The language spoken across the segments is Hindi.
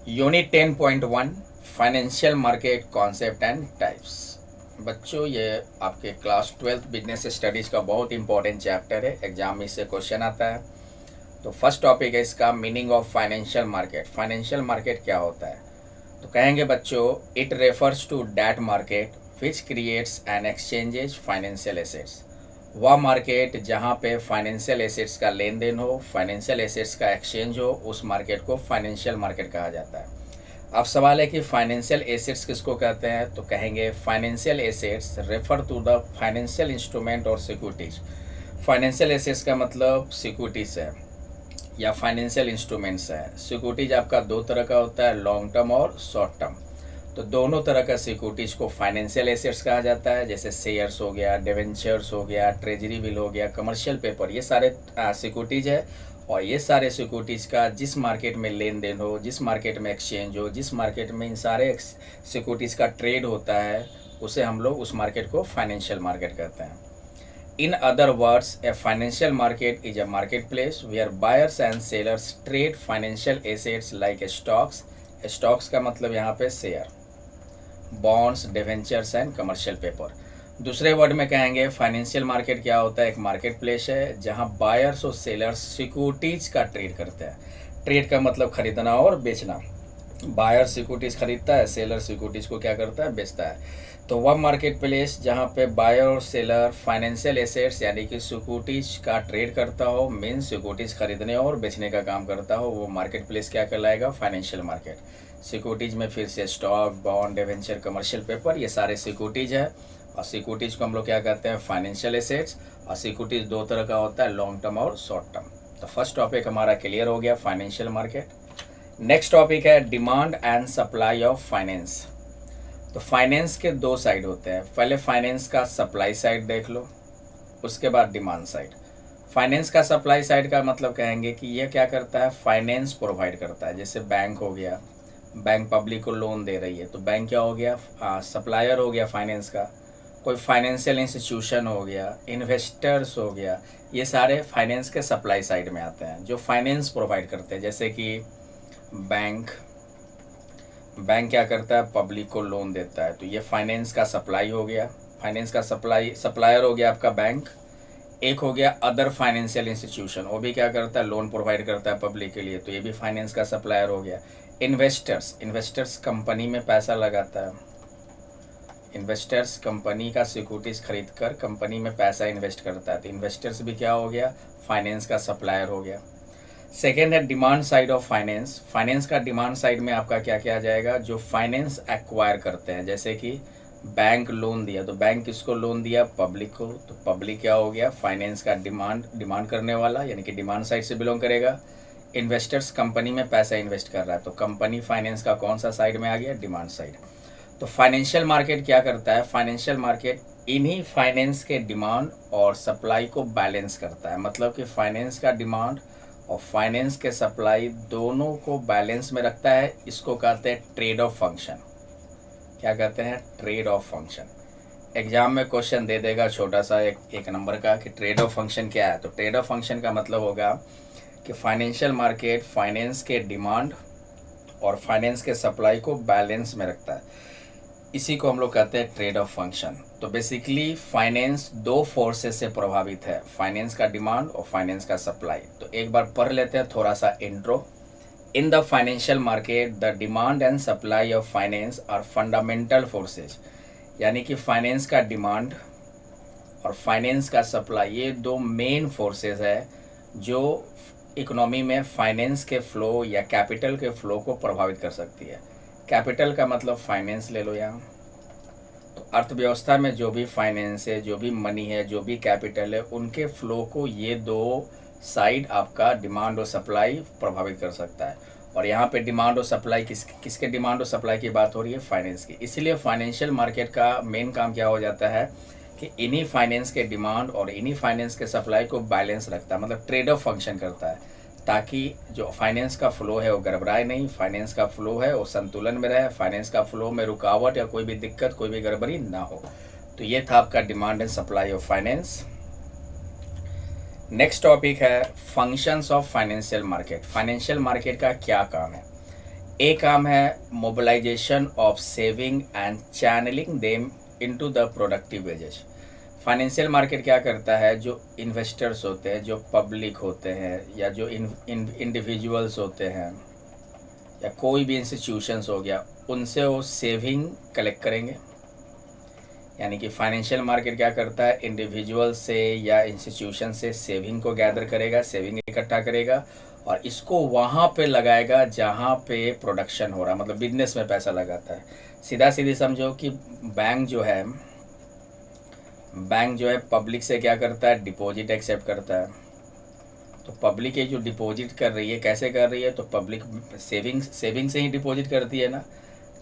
Unit 10.1 financial market concept and types. बच्चों, ये आपके क्लास 12th बिजनेस स्टडीज़ का बहुत इंपॉर्टेंट चैप्टर है। एग्जाम में इससे क्वेश्चन आता है। तो फर्स्ट टॉपिक है इसका meaning of financial market. Financial market क्या होता है? तो कहेंगे बच्चों, it refers to that market which creates and exchanges financial assets. वह मार्केट जहाँ पे फाइनेंशियल एसेट्स का लेन देन हो, फाइनेंशियल एसेट्स का एक्सचेंज हो, उस मार्केट को फाइनेंशियल मार्केट कहा जाता है। अब सवाल है कि फाइनेंशियल एसेट्स किसको कहते हैं? तो कहेंगे financial assets refer to the financial instrument और सिक्योरिटीज। फाइनेंशियल एसेट्स का मतलब सिक्योरिटीज है या फाइनेंशियल इंस्ट्रूमेंट्स है। सिक्योरिटीज आपका दो तरह का होता है, लॉन्ग टर्म और शॉर्ट टर्म। तो दोनों तरह का सिक्योरिटीज को फाइनेंशियल एसेट्स कहा जाता है। जैसे शेयर्स हो गया, डिवेंचर्स हो गया, ट्रेजरी बिल हो गया, कमर्शियल पेपर, ये सारे सिक्योरिटीज है। और ये सारे सिक्योरिटीज का जिस मार्केट में लेन देन हो, जिस मार्केट में एक्सचेंज हो, जिस मार्केट में इन सारे सिक्योरिटीज का ट्रेड होता है, उसे हम लोग उस मार्केट को फाइनेंशियल मार्केट कहते हैं। In other words, a financial market is a marketplace where buyers and sellers trade financial assets like stocks. Stocks का मतलब यहाँ पे share, bonds, debentures and commercial paper. दूसरे वर्ड में कहेंगे फाइनेंशियल मार्केट क्या होता है? एक मार्केट प्लेस है जहाँ बायर्स और सेलर्स सिक्योरिटीज का ट्रेड करते हैं। ट्रेड का मतलब खरीदना और बेचना। बायर सिक्योरिटीज खरीदता है, सेलर सिक्योरिटीज को क्या करता है? बेचता है। तो वह मार्केट प्लेस जहाँ पे बायर और सेलर फाइनेंशियल एसेट्स यानी कि सिक्योरिटीज का ट्रेड करता हो, मेन सिक्योरिटीज खरीदने और बेचने का काम करता हो, वो मार्केट प्लेस क्या कहलाएगा? Financial market. सिक्योरिटीज में फिर से stock, bond, debenture, commercial paper, ये सारे सिक्योरिटीज है। और सिक्योरिटीज को हम लोग क्या कहते हैं? Financial assets. और सिक्योरिटीज दो तरह का होता है, लॉन्ग टर्म और शॉर्ट टर्म। तो फर्स्ट टॉपिक हमारा क्लियर हो गया, फाइनेंशियल मार्केट। नेक्स्ट टॉपिक है demand and supply of finance. तो फाइनेंस के दो साइड होते हैं। पहले फाइनेंस का सप्लाई साइड देख लो, उसके बाद डिमांड साइड। फाइनेंस का सप्लाई साइड का मतलब कहेंगे कि यह क्या करता है? फाइनेंस प्रोवाइड करता है। जैसे बैंक हो गया, बैंक पब्लिक को लोन दे रही है, तो बैंक क्या हो गया? सप्लायर हो गया फाइनेंस का। कोई फाइनेंशियल इंस्टीट्यूशन हो गया, इन्वेस्टर्स हो गया, ये सारे फाइनेंस के सप्लाई साइड में आते हैं, जो फाइनेंस प्रोवाइड करते हैं। जैसे कि बैंक क्या करता है? पब्लिक को लोन देता है, तो ये फाइनेंस का सप्लाई हो गया। फाइनेंस का सप्लायर हो गया आपका बैंक। एक हो गया अदर फाइनेंशियल इंस्टीट्यूशन, वो भी क्या करता है? लोन प्रोवाइड करता है पब्लिक के लिए, तो ये भी फाइनेंस का सप्लायर हो गया। इन्वेस्टर्स कंपनी में पैसा लगाता है। इन्वेस्टर्स कंपनी का सिक्योरिटीज खरीद कर कंपनी में पैसा इन्वेस्ट करता है, तो इन्वेस्टर्स भी क्या हो गया? फाइनेंस का सप्लायर हो गया। सेकेंड है demand side of finance. Finance का डिमांड साइड में आपका क्या किया जाएगा? जो फाइनेंस एक्वायर करते हैं, जैसे कि बैंक लोन दिया, तो बैंक किसको लोन दिया? पब्लिक को, तो पब्लिक क्या हो गया? फाइनेंस का डिमांड करने वाला, यानी कि डिमांड साइड से बिलोंग करेगा। इन्वेस्टर्स कंपनी में पैसा इन्वेस्ट कर रहा है, तो कंपनी फाइनेंस का कौन सा साइड में आ गया? Demand side. तो फाइनेंशियल मार्केट क्या करता है? फाइनेंशियल मार्केट इन्हीं फाइनेंस के डिमांड और सप्लाई को बैलेंस करता है। मतलब कि फाइनेंस का डिमांड और फाइनेंस के सप्लाई दोनों को बैलेंस में रखता है। इसको कहते हैं ट्रेड ऑफ फंक्शन। क्या कहते हैं? Trade off function. एग्जाम में क्वेश्चन दे देगा छोटा सा एक नंबर का कि ट्रेड ऑफ फंक्शन क्या है। तो ट्रेड ऑफ फंक्शन का मतलब होगा कि फाइनेंशियल मार्केट फाइनेंस के डिमांड और फाइनेंस के सप्लाई को बैलेंस में रखता है। इसी को हम लोग कहते हैं ट्रेड ऑफ फंक्शन। तो बेसिकली फाइनेंस दो फोर्सेस से प्रभावित है, फाइनेंस का डिमांड और फाइनेंस का सप्लाई। तो एक बार पढ़ लेते हैं थोड़ा सा intro. In the financial market the demand and supply of finance are fundamental forces. यानी कि फाइनेंस का डिमांड और फाइनेंस का सप्लाई, ये दो मेन फोर्सेज है जो इकोनॉमी में फाइनेंस के फ्लो या कैपिटल के फ्लो को प्रभावित कर सकती है। कैपिटल का मतलब फाइनेंस ले लो यहाँ। तो अर्थव्यवस्था में जो भी फाइनेंस है, जो भी मनी है, जो भी कैपिटल है, उनके फ्लो को ये दो साइड आपका डिमांड और सप्लाई प्रभावित कर सकता है। और यहाँ पे डिमांड और सप्लाई किसके डिमांड और सप्लाई की बात हो रही है? फाइनेंस की। इसलिए फाइनेंशियल मार्केट का मेन काम क्या हो जाता है कि इन्हीं फाइनेंस के डिमांड और इन्हीं फाइनेंस के सप्लाई को बैलेंस रखता है, मतलब ट्रेड ऑफ फंक्शन करता है, ताकि जो फाइनेंस का फ्लो है वो गड़बड़ाए नहीं, फाइनेंस का फ्लो है वो संतुलन में रहे, फाइनेंस का फ्लो में रुकावट या कोई भी दिक्कत, कोई भी गड़बड़ी ना हो। तो ये था आपका demand and supply of finance. Next topic है functions of financial market. Financial market का क्या काम है? ए काम है mobilisation of saving and channelling them into the productive ways. Financial market क्या करता है, जो इन्वेस्टर्स होते हैं, जो पब्लिक होते हैं, या जो इंडिविजुअल्स होते हैं, या कोई भी इंस्टीट्यूशंस हो गया, उनसे वो सेविंग कलेक्ट करेंगे। यानी कि फाइनेंशियल मार्केट क्या करता है, इंडिविजुअल से या इंस्टीट्यूशन से सेविंग को गैदर करेगा, सेविंग इकट्ठा करेगा और इसको वहाँ पे लगाएगा जहाँ पे प्रोडक्शन हो रहा है, मतलब बिजनेस में पैसा लगाता है। सीधा सीधी समझो कि बैंक जो है पब्लिक से क्या करता है, डिपॉजिट एक्सेप्ट करता है। तो पब्लिक ये जो डिपॉजिट कर रही है, कैसे कर रही है, तो पब्लिक सेविंग से ही डिपॉजिट करती है ना।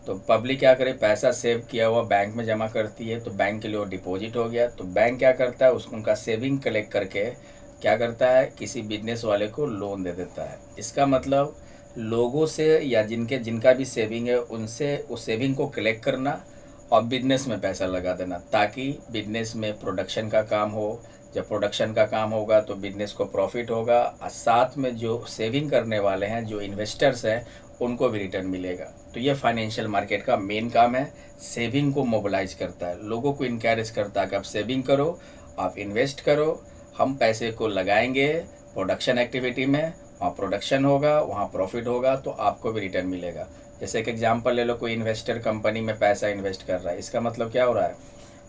तो पब्लिक क्या करे, पैसा सेव किया हुआ बैंक में जमा करती है, तो बैंक के लिए वो डिपॉजिट हो गया। तो बैंक क्या करता है, उसको उनका सेविंग कलेक्ट करके क्या करता है, किसी बिजनेस वाले को लोन दे देता है। इसका मतलब लोगों से या जिनका भी सेविंग है उनसे उस सेविंग को कलेक्ट करना और बिजनेस में पैसा लगा देना, ताकि बिजनेस में प्रोडक्शन का काम हो। जब प्रोडक्शन का काम होगा तो बिजनेस को प्रॉफिट होगा और साथ में जो सेविंग करने वाले हैं, जो इन्वेस्टर्स हैं, उनको भी रिटर्न मिलेगा। तो ये फाइनेंशियल मार्केट का मेन काम है, सेविंग को मोबिलाइज करता है, लोगों को इनकरेज करता है कि आप सेविंग करो, आप इन्वेस्ट करो, हम पैसे को लगाएंगे प्रोडक्शन एक्टिविटी में, वहाँ प्रोडक्शन होगा, वहाँ प्रॉफिट होगा, तो आपको भी रिटर्न मिलेगा। जैसे एक एग्जांपल ले लो, कोई इन्वेस्टर कंपनी में पैसा इन्वेस्ट कर रहा है, इसका मतलब क्या हो रहा है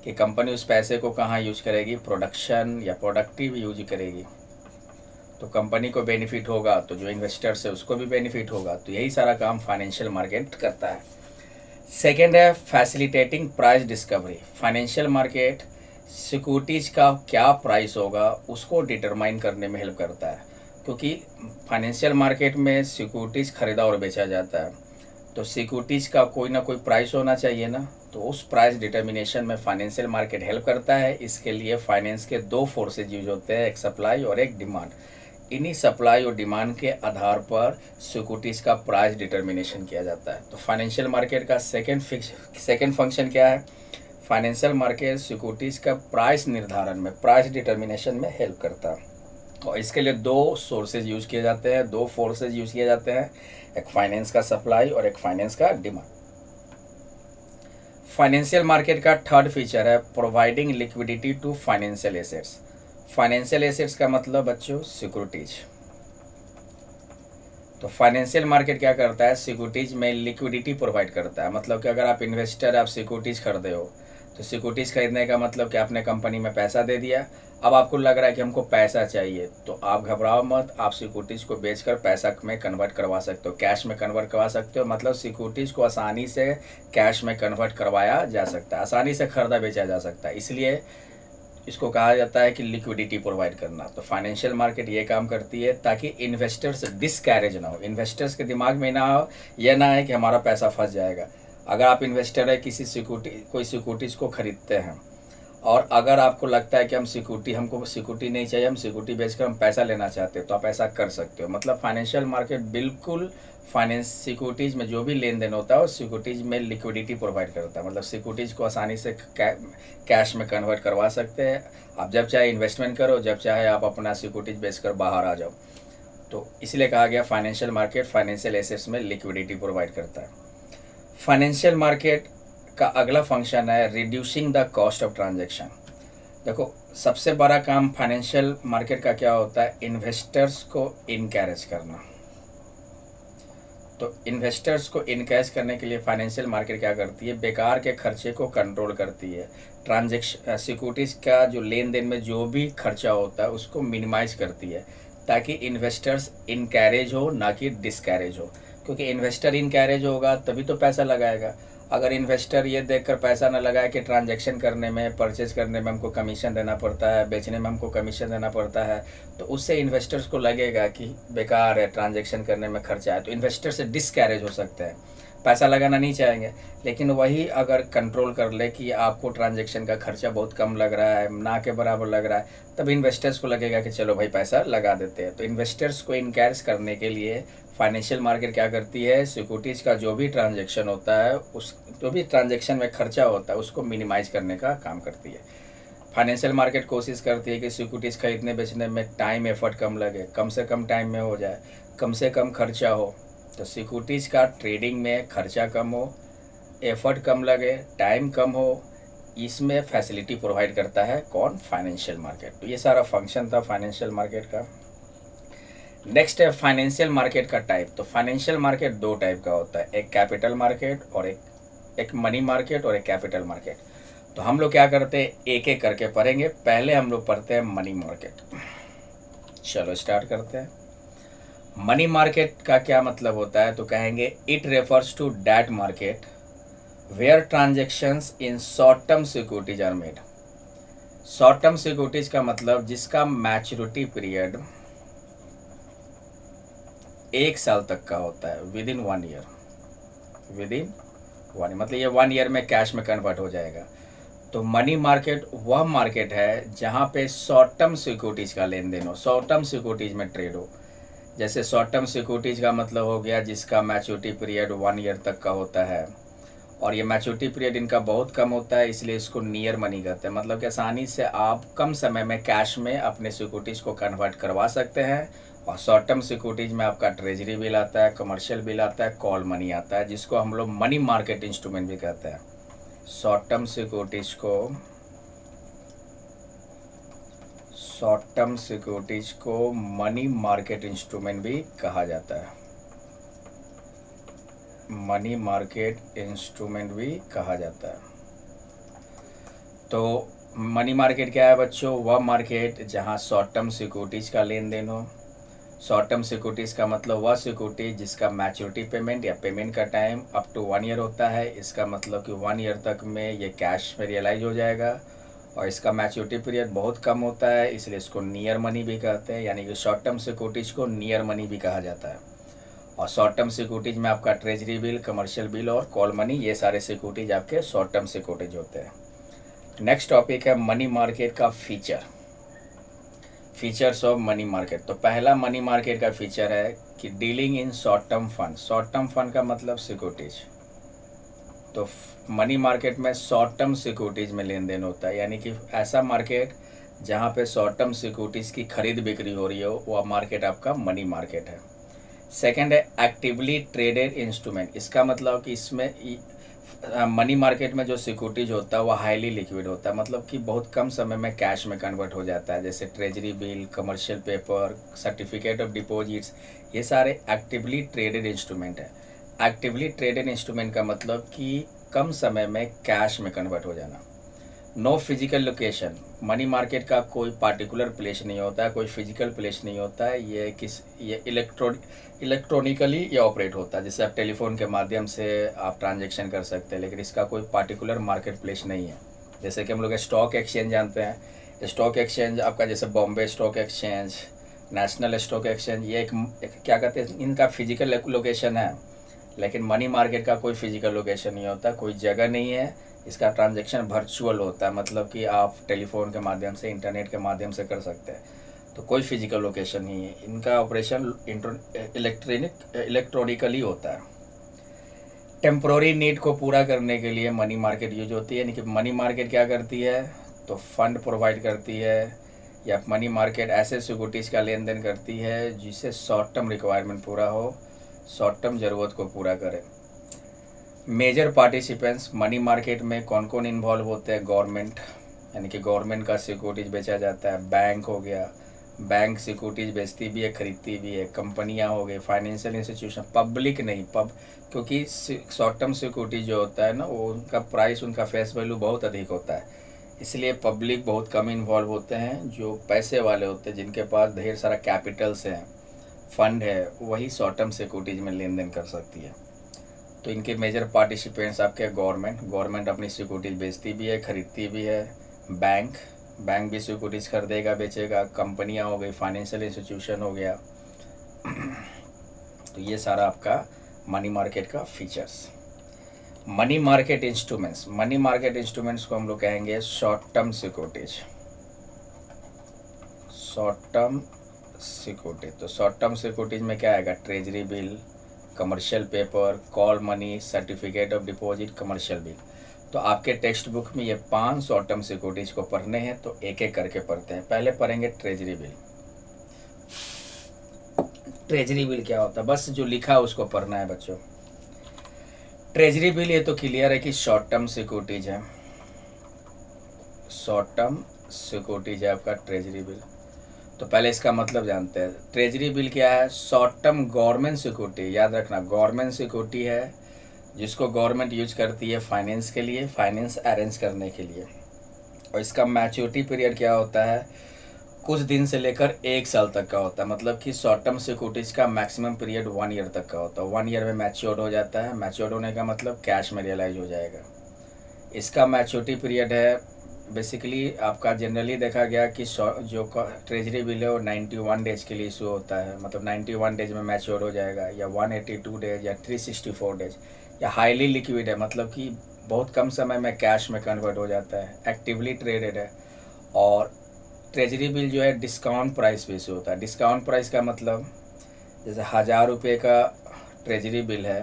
कि कंपनी उस पैसे को कहाँ यूज करेगी, प्रोडक्शन या प्रोडक्टिव यूज करेगी, तो कंपनी को बेनिफिट होगा, तो जो इन्वेस्टर्स है उसको भी बेनिफिट होगा। तो यही सारा काम फाइनेंशियल मार्केट करता है। सेकेंड है facilitating price discovery. Financial market securities का क्या प्राइस होगा उसको डिटरमाइन करने में हेल्प करता है, क्योंकि फाइनेंशियल मार्केट में सिक्योरिटीज़ खरीदा और बेचा जाता है, तो सिक्योरिटीज़ का कोई ना कोई प्राइस होना चाहिए ना। तो उस प्राइस डिटर्मिनेशन में फाइनेंशियल मार्केट हेल्प करता है। इसके लिए फाइनेंस के दो फोर्सेज यूज होते हैं, एक सप्लाई और एक डिमांड। इन्हीं सप्लाई और डिमांड के आधार पर सिक्योरिटीज़ का प्राइस डिटर्मिनेशन किया जाता है। तो फाइनेंशियल मार्केट का सेकेंड फंक्शन क्या है, फाइनेंशियल मार्केट सिक्योरिटीज़ का प्राइस निर्धारण में, प्राइस डिटर्मिनेशन में हेल्प करता है। और इसके लिए दो सोर्सेज यूज किए जाते हैं, दो फोर्सेज यूज किए जाते हैं, एक फाइनेंस का सप्लाई और एक फाइनेंस का डिमांड। फाइनेंशियल मार्केट का थर्ड फीचर है providing liquidity to financial assets. Financial assets का मतलब बच्चों सिक्योरिटीज। तो फाइनेंशियल मार्केट क्या करता है, सिक्योरिटीज में लिक्विडिटी प्रोवाइड करता है। मतलब कि अगर आप इन्वेस्टर, आप सिक्योरिटीज खरीदे हो, तो सिक्योरिटीज खरीदने का मतलब कि आपने कंपनी में पैसा दे दिया, अब आपको लग रहा है कि हमको पैसा चाहिए, तो आप घबराओ मत, आप सिक्योरिटीज को बेचकर पैसा में कन्वर्ट करवा सकते हो, कैश में कन्वर्ट करवा सकते हो। मतलब सिक्योरिटीज को आसानी से कैश में कन्वर्ट करवाया जा सकता है, आसानी से खरीदा बेचा जा सकता है, इसलिए इसको कहा जाता है कि लिक्विडिटी प्रोवाइड करना। तो फाइनेंशियल मार्केट ये काम करती है ताकि इन्वेस्टर्स डिसकैरेज ना हो, इन्वेस्टर्स के दिमाग में ना हो, यह ना है कि हमारा पैसा फंस जाएगा। अगर आप इन्वेस्टर है, कोई सिक्योरिटीज़ को खरीदते हैं और अगर आपको लगता है कि हमको सिक्योरिटी नहीं चाहिए, हम सिक्योरिटी बेचकर हम पैसा लेना चाहते हैं, तो आप ऐसा कर सकते हो। मतलब फाइनेंशियल मार्केट बिल्कुल फाइनेंस सिक्योरिटीज़ में जो भी लेन देन होता है वो सिक्योरिटीज़ में लिक्विडिटी प्रोवाइड करता है। मतलब सिक्योरिटीज़ को आसानी से कैश में कन्वर्ट करवा सकते हैं। आप जब चाहे इन्वेस्टमेंट करो, जब चाहे आप अपना सिक्योरिटीज़ बेचकर बाहर आ जाओ। तो इसलिए कहा गया फाइनेंशियल मार्केट फाइनेंशियल एसेट्स में लिक्विडिटी प्रोवाइड करता है। फाइनेंशियल मार्केट का अगला फंक्शन है reducing the cost of transaction. देखो, सबसे बड़ा काम फाइनेंशियल मार्केट का क्या होता है, इन्वेस्टर्स को इनकरेज करना। तो इन्वेस्टर्स को इनकरेज करने के लिए फाइनेंशियल मार्केट क्या करती है, बेकार के खर्चे को कंट्रोल करती है। ट्रांजैक्शन सिक्योरिटीज़ का जो लेन देन में जो भी खर्चा होता है उसको मिनिमाइज करती है, ताकि इन्वेस्टर्स इनकरेज हो, ना कि डिसकरेज हो। क्योंकि इन्वेस्टर इनकरेज होगा तभी तो पैसा लगाएगा। अगर इन्वेस्टर ये देखकर पैसा न लगाए कि ट्रांजैक्शन करने में, परचेज करने में हमको कमीशन देना पड़ता है, बेचने में हमको कमीशन देना पड़ता है, तो उससे इन्वेस्टर्स को लगेगा कि बेकार है, ट्रांजैक्शन करने में खर्चा है, तो इन्वेस्टर से डिसकैरेज हो सकते हैं, पैसा लगाना नहीं चाहेंगे। लेकिन वही अगर कंट्रोल कर ले कि आपको ट्रांजैक्शन का खर्चा बहुत कम लग रहा है, ना के बराबर लग रहा है, तब इन्वेस्टर्स को लगेगा कि चलो भाई पैसा लगा देते हैं। तो इन्वेस्टर्स को इनकरेज करने के लिए फाइनेंशियल मार्केट क्या करती है, सिक्योरिटीज़ का जो भी ट्रांजैक्शन होता है, उस जो भी ट्रांजैक्शन में खर्चा होता है उसको मिनिमाइज करने का काम करती है। फाइनेंशियल मार्केट कोशिश करती है कि सिक्योरिटीज़ खरीदने बेचने में टाइम एफर्ट कम लगे, कम से कम टाइम में हो जाए, कम से कम खर्चा हो, तो सिक्योरिटीज़ का ट्रेडिंग में खर्चा कम हो, एफर्ट कम लगे, टाइम कम हो, इसमें फैसिलिटी प्रोवाइड करता है कौन? Financial market. तो ये सारा फंक्शन था फाइनेंशियल मार्केट का। नेक्स्ट है फाइनेंशियल मार्केट का टाइप। तो फाइनेंशियल मार्केट दो टाइप का होता है, एक कैपिटल मार्केट और एक मनी मार्केट और एक कैपिटल मार्केट। तो हम लोग क्या करते हैं, एक एक करके पढ़ेंगे। पहले हम लोग पढ़ते हैं मनी मार्केट। चलो स्टार्ट करते हैं। मनी मार्केट का क्या मतलब होता है? तो कहेंगे it refers to that market where transactions in short term securities are made. Short term securities का मतलब जिसका मैच्योरिटी पीरियड 1 साल तक का होता है, विद इन 1 ईयर। मतलब ये 1 ईयर में कैश में कन्वर्ट हो जाएगा। तो मनी मार्केट वह मार्केट है जहाँ पे शॉर्ट टर्म सिक्योरिटीज का लेन देन हो, शॉर्ट टर्म सिक्योरिटीज में ट्रेड हो। जैसे शॉर्ट टर्म सिक्योरिटीज का मतलब हो गया जिसका मैच्योरिटी पीरियड 1 ईयर तक का होता है, और ये मैच्योरिटी पीरियड इनका बहुत कम होता है, इसलिए इसको नियर मनी कहते हैं। मतलब कि आसानी से आप कम समय में कैश में अपने सिक्योरिटीज़ को कन्वर्ट करवा सकते हैं। और शॉर्ट टर्म सिक्योरिटीज में आपका ट्रेजरी बिल आता है, कमर्शियल बिल आता है, कॉल मनी आता है, जिसको हम लोग मनी मार्केट इंस्ट्रूमेंट भी कहते हैं। शॉर्ट टर्म सिक्योरिटीज को मनी मार्केट इंस्ट्रूमेंट भी कहा जाता है। मनी मार्केट इंस्ट्रूमेंट भी कहा जाता है। तो मनी मार्केट क्या है बच्चों? वह मार्केट जहां शॉर्ट टर्म सिक्योरिटीज का लेन देन हो। शॉर्ट टर्म सिक्योरिटीज का मतलब वह सिक्योरिटी जिसका मैच्योरिटी पेमेंट या पेमेंट का टाइम अप टू 1 ईयर होता है। इसका मतलब कि 1 ईयर तक में ये कैश में रियलाइज हो जाएगा, और इसका मैच्योरिटी पीरियड बहुत कम होता है, इसलिए इसको नियर मनी भी कहते हैं। यानी कि शॉर्ट टर्म सिक्योरिटीज को नियर मनी भी कहा जाता है। और शॉर्ट टर्म सिक्योरिटीज में आपका ट्रेजरी बिल, कमर्शियल बिल और कॉल मनी, ये सारे सिक्योरिटीज आपके शॉर्ट टर्म सिक्योरिटीज होते हैं। नेक्स्ट टॉपिक है मनी मार्केट का फीचर्स ऑफ मनी मार्केट। तो पहला मनी मार्केट का फीचर है कि dealing in short term fund. Short term fund का मतलब सिक्योरिटीज। तो मनी मार्केट में शॉर्ट टर्म सिक्योरिटीज में लेन देन होता है, यानी कि ऐसा मार्केट जहाँ पे शॉर्ट टर्म सिक्योरिटीज की खरीद बिक्री हो रही हो, वह मार्केट आपका मनी मार्केट है। सेकेंड है एक्टिवली ट्रेडेड इंस्ट्रूमेंट। इसका मतलब कि इसमें मनी मार्केट में जो सिक्योरिटीज होता है वह हाईली लिक्विड होता है, मतलब कि बहुत कम समय में कैश में कन्वर्ट हो जाता है। जैसे treasury bill, commercial paper, certificate of deposits, ये सारे एक्टिवली ट्रेडेड इंस्ट्रूमेंट है। एक्टिवली ट्रेडेड इंस्ट्रूमेंट का मतलब कि कम समय में कैश में कन्वर्ट हो जाना। No physical location. Money market का कोई पार्टिकुलर प्लेस नहीं होता है, कोई फिजिकल प्लेस नहीं होता है। ये इलेक्ट्रॉनिकली ये ऑपरेट होता है। जैसे आप टेलीफोन के माध्यम से आप ट्रांजैक्शन कर सकते हैं, लेकिन इसका कोई पार्टिकुलर मार्केट प्लेस नहीं है। जैसे कि हम लोग स्टॉक एक्सचेंज जानते हैं। स्टॉक एक्सचेंज आपका जैसे Bombay stock exchange, national stock exchange, ये एक क्या कहते हैं, इनका फिजिकल लोकेशन है। लेकिन मनी मार्केट का कोई फिजिकल लोकेशन नहीं होता, कोई जगह नहीं है। इसका ट्रांजैक्शन वर्चुअल होता है, मतलब कि आप टेलीफोन के माध्यम से, इंटरनेट के माध्यम से कर सकते हैं। तो कोई फिजिकल लोकेशन नहीं है। इनका ऑपरेशन इलेक्ट्रॉनिकली होता है। टेम्प्रोरी नीड को पूरा करने के लिए मनी मार्केट यूज होती है। यानी कि मनी मार्केट क्या करती है, तो फंड प्रोवाइड करती है, या मनी मार्केट ऐसे सिक्योरिटीज़ का लेन देन करती है जिससे शॉर्ट टर्म रिक्वायरमेंट पूरा हो, शॉर्ट टर्म ज़रूरत को पूरा करे। मेजर पार्टिसिपेंट्स मनी मार्केट में कौन कौन इन्वॉल्व होते हैं? गवर्नमेंट, यानी कि गवर्नमेंट का सिक्योरिटीज बेचा जाता है। बैंक हो गया, बैंक सिक्योरिटीज बेचती भी है, खरीदती भी है। कंपनियां हो गई, फाइनेंशियल इंस्टीट्यूशन। पब्लिक नहीं, क्योंकि शॉर्ट टर्म सिक्योरिटीज जो होता है ना, वो उनका प्राइस, उनका फेस वैल्यू बहुत अधिक होता है, इसलिए पब्लिक बहुत कम इन्वॉल्व होते हैं। जो पैसे वाले होते हैं, जिनके पास ढेर सारा कैपिटल्स हैं, फंड है, वही शॉर्ट टर्म सिक्योरिटीज में लेन देन कर सकती है। तो इनके मेजर पार्टिसिपेंट्स आपके गवर्नमेंट अपनी सिक्योरिटीज बेचती भी है, खरीदती भी है। बैंक भी सिक्योरिटीज खरीदेगा, बेचेगा। कंपनियां हो गई, फाइनेंशियल इंस्टीट्यूशन हो गया। तो ये सारा आपका मनी मार्केट का फीचर्स। मनी मार्केट इंस्ट्रूमेंट्स को हम लोग कहेंगे शॉर्ट टर्म सिक्योरिटीज। तो शॉर्ट टर्म सिक्योरिटीज में क्या आएगा? Treasury bill, commercial paper, call money, certificate of deposit, commercial bill. तो आपके टेक्स्ट बुक में ये 5 शॉर्ट टर्म सिक्योरिटीज को पढ़ने हैं, तो एक एक करके पढ़ते हैं। पहले पढ़ेंगे ट्रेजरी बिल। ट्रेजरी बिल क्या होता है, बस जो लिखा है उसको पढ़ना है बच्चों। ट्रेजरी बिल ये तो क्लियर है कि शॉर्ट टर्म सिक्योरिटीज है, शॉर्ट टर्म सिक्योरिटीज है आपका ट्रेजरी बिल। तो पहले इसका मतलब जानते हैं। ट्रेजरी बिल क्या है? शॉर्ट टर्म गवर्नमेंट सिक्योरिटी, याद रखना गवर्नमेंट सिक्योरिटी है जिसको गवर्नमेंट यूज करती है फाइनेंस के लिए, फाइनेंस अरेंज करने के लिए। और इसका मैच्योरिटी पीरियड क्या होता है? कुछ दिन से लेकर 1 साल तक का होता है। मतलब कि शॉर्ट टर्म सिक्योरिटीज का मैक्सिमम पीरियड 1 ईयर तक का होता है। 1 ईयर में मैच्योर्ड हो जाता है। मैच्योर्ड होने का मतलब कैश में रियलाइज हो जाएगा। इसका मैच्योरिटी पीरियड है बेसिकली आपका जनरली देखा गया कि जो ट्रेजरी बिल है वो 91 डेज के लिए इशू होता है। मतलब 91 डेज में मैच्योर हो जाएगा, या 182 डेज, या 364 डेज, या हाईली लिक्विड है मतलब कि बहुत कम समय में कैश में कन्वर्ट हो जाता है, एक्टिवली ट्रेडेड है। और ट्रेजरी बिल जो है डिस्काउंट प्राइस पे इशू होता है। डिस्काउंट प्राइस का मतलब जैसे 1000 रुपये का ट्रेजरी बिल है,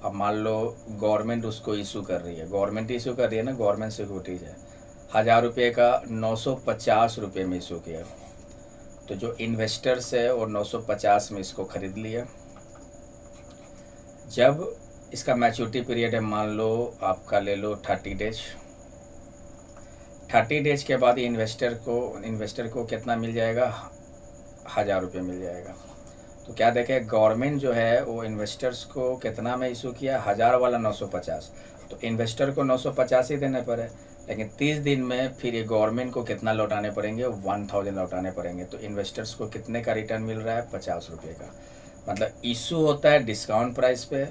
अब मान लो गवर्नमेंट उसको इशू कर रही है, गवर्नमेंट इशू कर रही है ना, गवर्नमेंट सिक्योरिटीज है। 1000 रुपये का 950 रुपये में इशू किया, तो जो इन्वेस्टर्स है वो 950 में इसको खरीद लिया। जब इसका मैच्योरिटी पीरियड है मान लो आपका ले लो 30 डेज, 30 डेज के बाद इन्वेस्टर को कितना मिल जाएगा? 1000 रुपये मिल जाएगा। तो क्या देखें, गवर्नमेंट जो है वो इन्वेस्टर्स को कितना में इशू किया? 1000 वाला 950, तो इन्वेस्टर को 950 ही देने पड़े। लेकिन 30 दिन में फिर ये गवर्नमेंट को कितना लौटाने पड़ेंगे? 1000 लौटाने पड़ेंगे। तो इन्वेस्टर्स को कितने का रिटर्न मिल रहा है? 50 रुपये का। मतलब इशू होता है डिस्काउंट प्राइस पे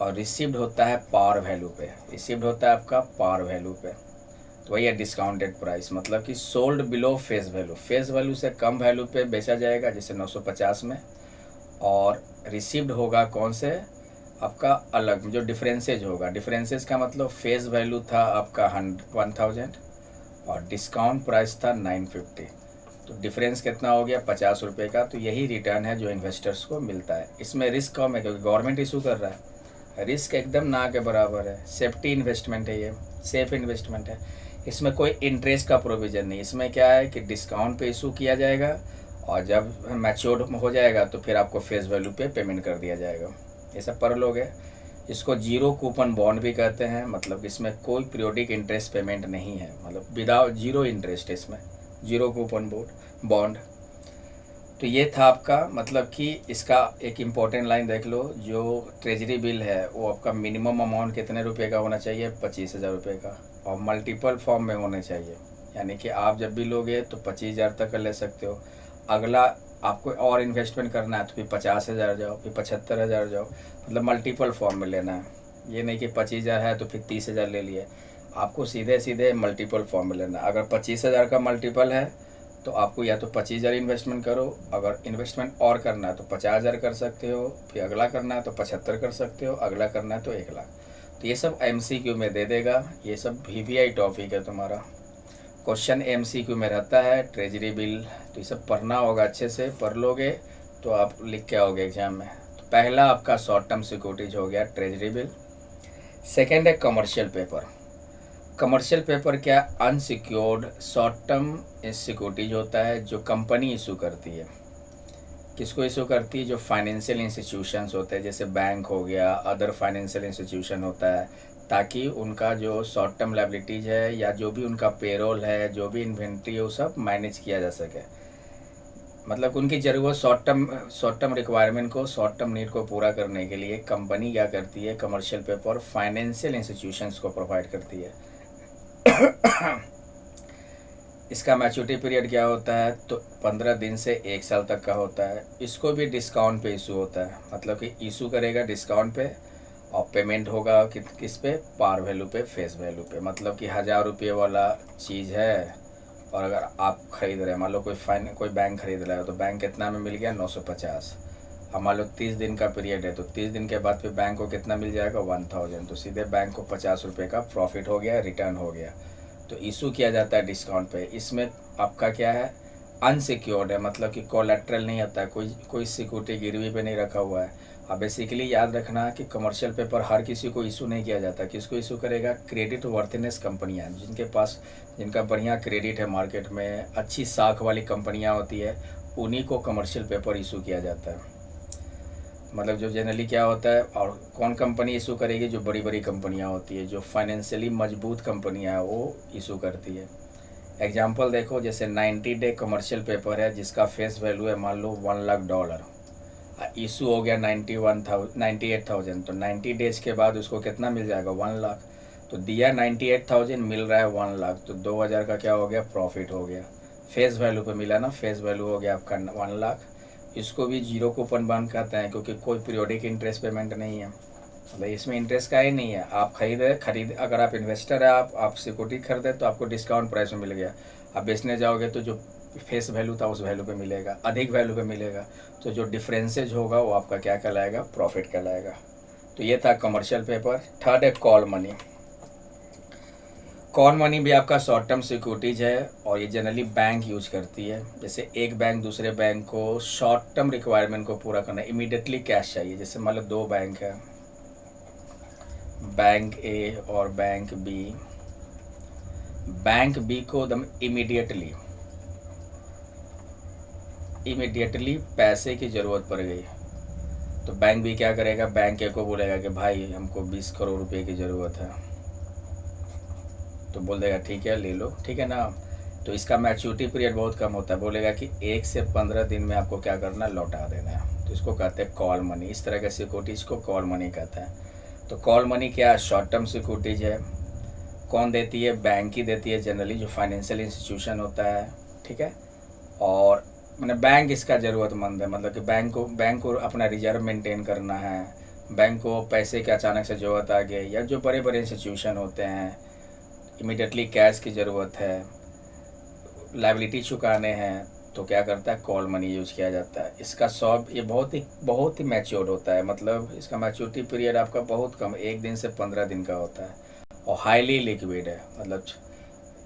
और रिसीव्ड होता है पार वैल्यू पे। रिसीव्ड होता है आपका पार वैल्यू पे, तो वही है डिस्काउंटेड प्राइस। मतलब कि sold below face value, face value से कम वैल्यू पे बेचा जाएगा जैसे 950 में, और रिसीव्ड होगा कौन से? आपका अलग जो डिफरेंसेज होगा। डिफरेंसेज का मतलब फेस वैल्यू था आपका 1000 और डिस्काउंट प्राइस था 950, तो डिफरेंस कितना हो गया? 50 रुपये का। तो यही रिटर्न है जो इन्वेस्टर्स को मिलता है। इसमें रिस्क कम है क्योंकि गवर्नमेंट इशू कर रहा है, रिस्क एकदम ना के बराबर है। सेफ्टी इन्वेस्टमेंट है, ये सेफ इन्वेस्टमेंट है। इसमें कोई इंटरेस्ट का प्रोविज़न नहीं। इसमें क्या है कि डिस्काउंट पे इशू किया जाएगा और जब मैच्योर्ड हो जाएगा तो फिर आपको फेस वैल्यू पे पेमेंट कर दिया जाएगा। ये सब पढ़ लोगे। इसको जीरो कूपन बॉन्ड भी कहते हैं, मतलब इसमें कोई पीरियोडिक इंटरेस्ट पेमेंट नहीं है, मतलब विदाउट जीरो इंटरेस्ट इसमें, जीरो कूपन बॉन्ड। तो ये था आपका, मतलब कि इसका एक इम्पॉर्टेंट लाइन देख लो, जो ट्रेजरी बिल है वो आपका मिनिमम अमाउंट कितने रुपए का होना चाहिए? 25,000 रुपये का, और मल्टीपल फॉर्म में होने चाहिए। यानी कि आप जब भी लोगे तो 25,000 तक ले सकते हो। अगला आपको और इन्वेस्टमेंट करना है तो फिर 50,000 जाओ, फिर 75,000 जाओ, मतलब मल्टीपल फॉर्म में लेना है। ये नहीं कि 25,000 है तो फिर 30,000 ले लिए, आपको सीधे सीधे मल्टीपल फॉर्म में लेना है। अगर 25,000 का मल्टीपल है तो आपको या तो 25,000 इन्वेस्टमेंट करो, अगर इन्वेस्टमेंट और करना है तो 50,000 कर सकते हो, फिर अगला करना है तो 75 कर सकते हो, अगला करना है तो 1,00,000। तो ये सब MCQ में दे देगा, ये सब VVI टॉपिक है तुम्हारा। क्वेश्चन MCQ में रहता है ट्रेजरी बिल, तो ये सब पढ़ना होगा। अच्छे से पढ़ लोगे तो आप लिख के आओगे एग्जाम में। तो पहला आपका शॉर्ट टर्म सिक्योरिटीज हो गया ट्रेजरी बिल। सेकेंड है कमर्शियल पेपर। कमर्शियल पेपर क्या? अनसिक्योर्ड शॉर्ट टर्म सिक्योरिटीज होता है जो कंपनी इशू करती है। किसको इशू करती है? जो फाइनेंशियल इंस्टीट्यूशंस होते हैं, जैसे बैंक हो गया, अदर फाइनेंशियल इंस्टीट्यूशन होता है, ताकि उनका जो शॉर्ट टर्म लायबिलिटीज है या जो भी उनका पेरोल है, जो भी इन्वेंट्री है, वो सब मैनेज किया जा सके। मतलब उनकी ज़रूरत शॉर्ट टर्म रिक्वायरमेंट को, शॉर्ट टर्म नीड को पूरा करने के लिए कंपनी क्या करती है? कमर्शियल पेपर फाइनेंशियल इंस्टीट्यूशंस को प्रोवाइड करती है। इसका मैच्योरिटी पीरियड क्या होता है? तो 15 दिन से 1 साल तक का होता है। इसको भी डिस्काउंट पे इशू होता है, मतलब कि इशू करेगा डिस्काउंट पे और पेमेंट होगा किस पे? पार वैल्यू पे, फेस वैल्यू पे। मतलब कि 1000 रुपये वाला चीज़ है और अगर आप खरीद रहे हैं, मान लो कोई बैंक खरीद रहा है, तो बैंक कितना में मिल गया? 950। अब मान लो 30 दिन का पीरियड है, तो 30 दिन के बाद फिर बैंक को कितना मिल जाएगा? 1000। तो सीधे बैंक को 50 रुपये का प्रॉफिट हो गया, रिटर्न हो गया। तो इशू किया जाता है डिस्काउंट पे। इसमें आपका क्या है? अनसिक्योर्ड है, मतलब कि कोलेट्रल नहीं आता है, कोई सिक्योरिटी गिरवी पे नहीं रखा हुआ है। अब बेसिकली याद रखना कि कमर्शियल पेपर हर किसी को इशू नहीं किया जाता। किसको इशू करेगा? क्रेडिट वर्थनेस कंपनियां, जिनका बढ़िया क्रेडिट है, मार्केट में अच्छी साख वाली कंपनियां होती है, उन्हीं को कमर्शियल पेपर इशू किया जाता है। मतलब जो जनरली क्या होता है, और कौन कंपनी इशू करेगी, जो बड़ी बड़ी कंपनियां होती है, जो फाइनेंशियली मजबूत कंपनियां हैं वो इशू करती है। एग्जांपल देखो, जैसे 90 डे कमर्शियल पेपर है जिसका फेस वैल्यू है मान लो $1 लाख, इशू हो गया 98,000, तो 90 डेज के बाद उसको कितना मिल जाएगा, 1 लाख। तो दिया 98,000, मिल रहा है 1 लाख, तो 2,000 का क्या हो गया, प्रॉफिट हो गया। फेस वैल्यू पे मिला ना, फेस वैल्यू हो गया आपका 1 लाख। इसको भी जीरो कूपन बंद कहते हैं, क्योंकि कोई पीरियोडिक इंटरेस्ट पेमेंट नहीं है, मतलब इसमें इंटरेस्ट का ही नहीं है। आप खरीद अगर आप इन्वेस्टर है, आप सिक्योरिटी खरीदे तो आपको डिस्काउंट प्राइस में मिल गया। आप बेचने जाओगे तो जो फेस वैल्यू था उस वैल्यू पे मिलेगा, अधिक वैल्यू पे मिलेगा। तो जो डिफरेंसेज होगा वो आपका क्या कहलाएगा, प्रॉफिट कहलाएगा। तो ये था कमर्शियल पेपर। थर्ड है कॉल मनी। कॉल मनी भी आपका शॉर्ट टर्म सिक्योरिटीज है, और ये जनरली बैंक यूज करती है। जैसे एक बैंक दूसरे बैंक को शॉर्ट टर्म रिक्वायरमेंट को पूरा करना, इमीडिएटली कैश चाहिए। जैसे मान लो दो बैंक है, बैंक ए और बैंक बी। बैंक बी को एकदम इमीडिएटली पैसे की ज़रूरत पड़ गई, तो बैंक बी क्या करेगा, बैंक ए को बोलेगा कि भाई हमको 20 करोड़ रुपए की ज़रूरत है, तो बोल देगा ठीक है ले लो, ठीक है ना। तो इसका मैच्योरिटी पीरियड बहुत कम होता है, बोलेगा कि 1 से 15 दिन में आपको क्या करना है, लौटा देना है। तो इसको कहते हैं कॉल मनी। इस तरह के सिक्योरिटीज़ को कॉल मनी कहते हैं। तो कॉल मनी क्या है, शॉर्ट टर्म सिक्योरिटीज है। कौन देती है, बैंक ही देती है जनरली, जो फाइनेंशियल इंस्टीट्यूशन होता है, ठीक है। और मैंने बैंक इसका ज़रूरतमंद है, मतलब कि बैंक को अपना रिजर्व मेंटेन करना है, बैंक को पैसे की अचानक से ज़रूरत आ गई, या जो बड़े बड़े इंस्टीट्यूशन होते हैं इमीडिएटली कैश की ज़रूरत है, लाइबिलिटी चुकाने हैं, तो क्या करता है, कॉल मनी यूज़ किया जाता है। इसका सॉब ये बहुत ही मैच्योर होता है, मतलब इसका मैच्योरिटी पीरियड आपका बहुत कम, 1 दिन से 15 दिन का होता है, और हाईली लिक्विड है। मतलब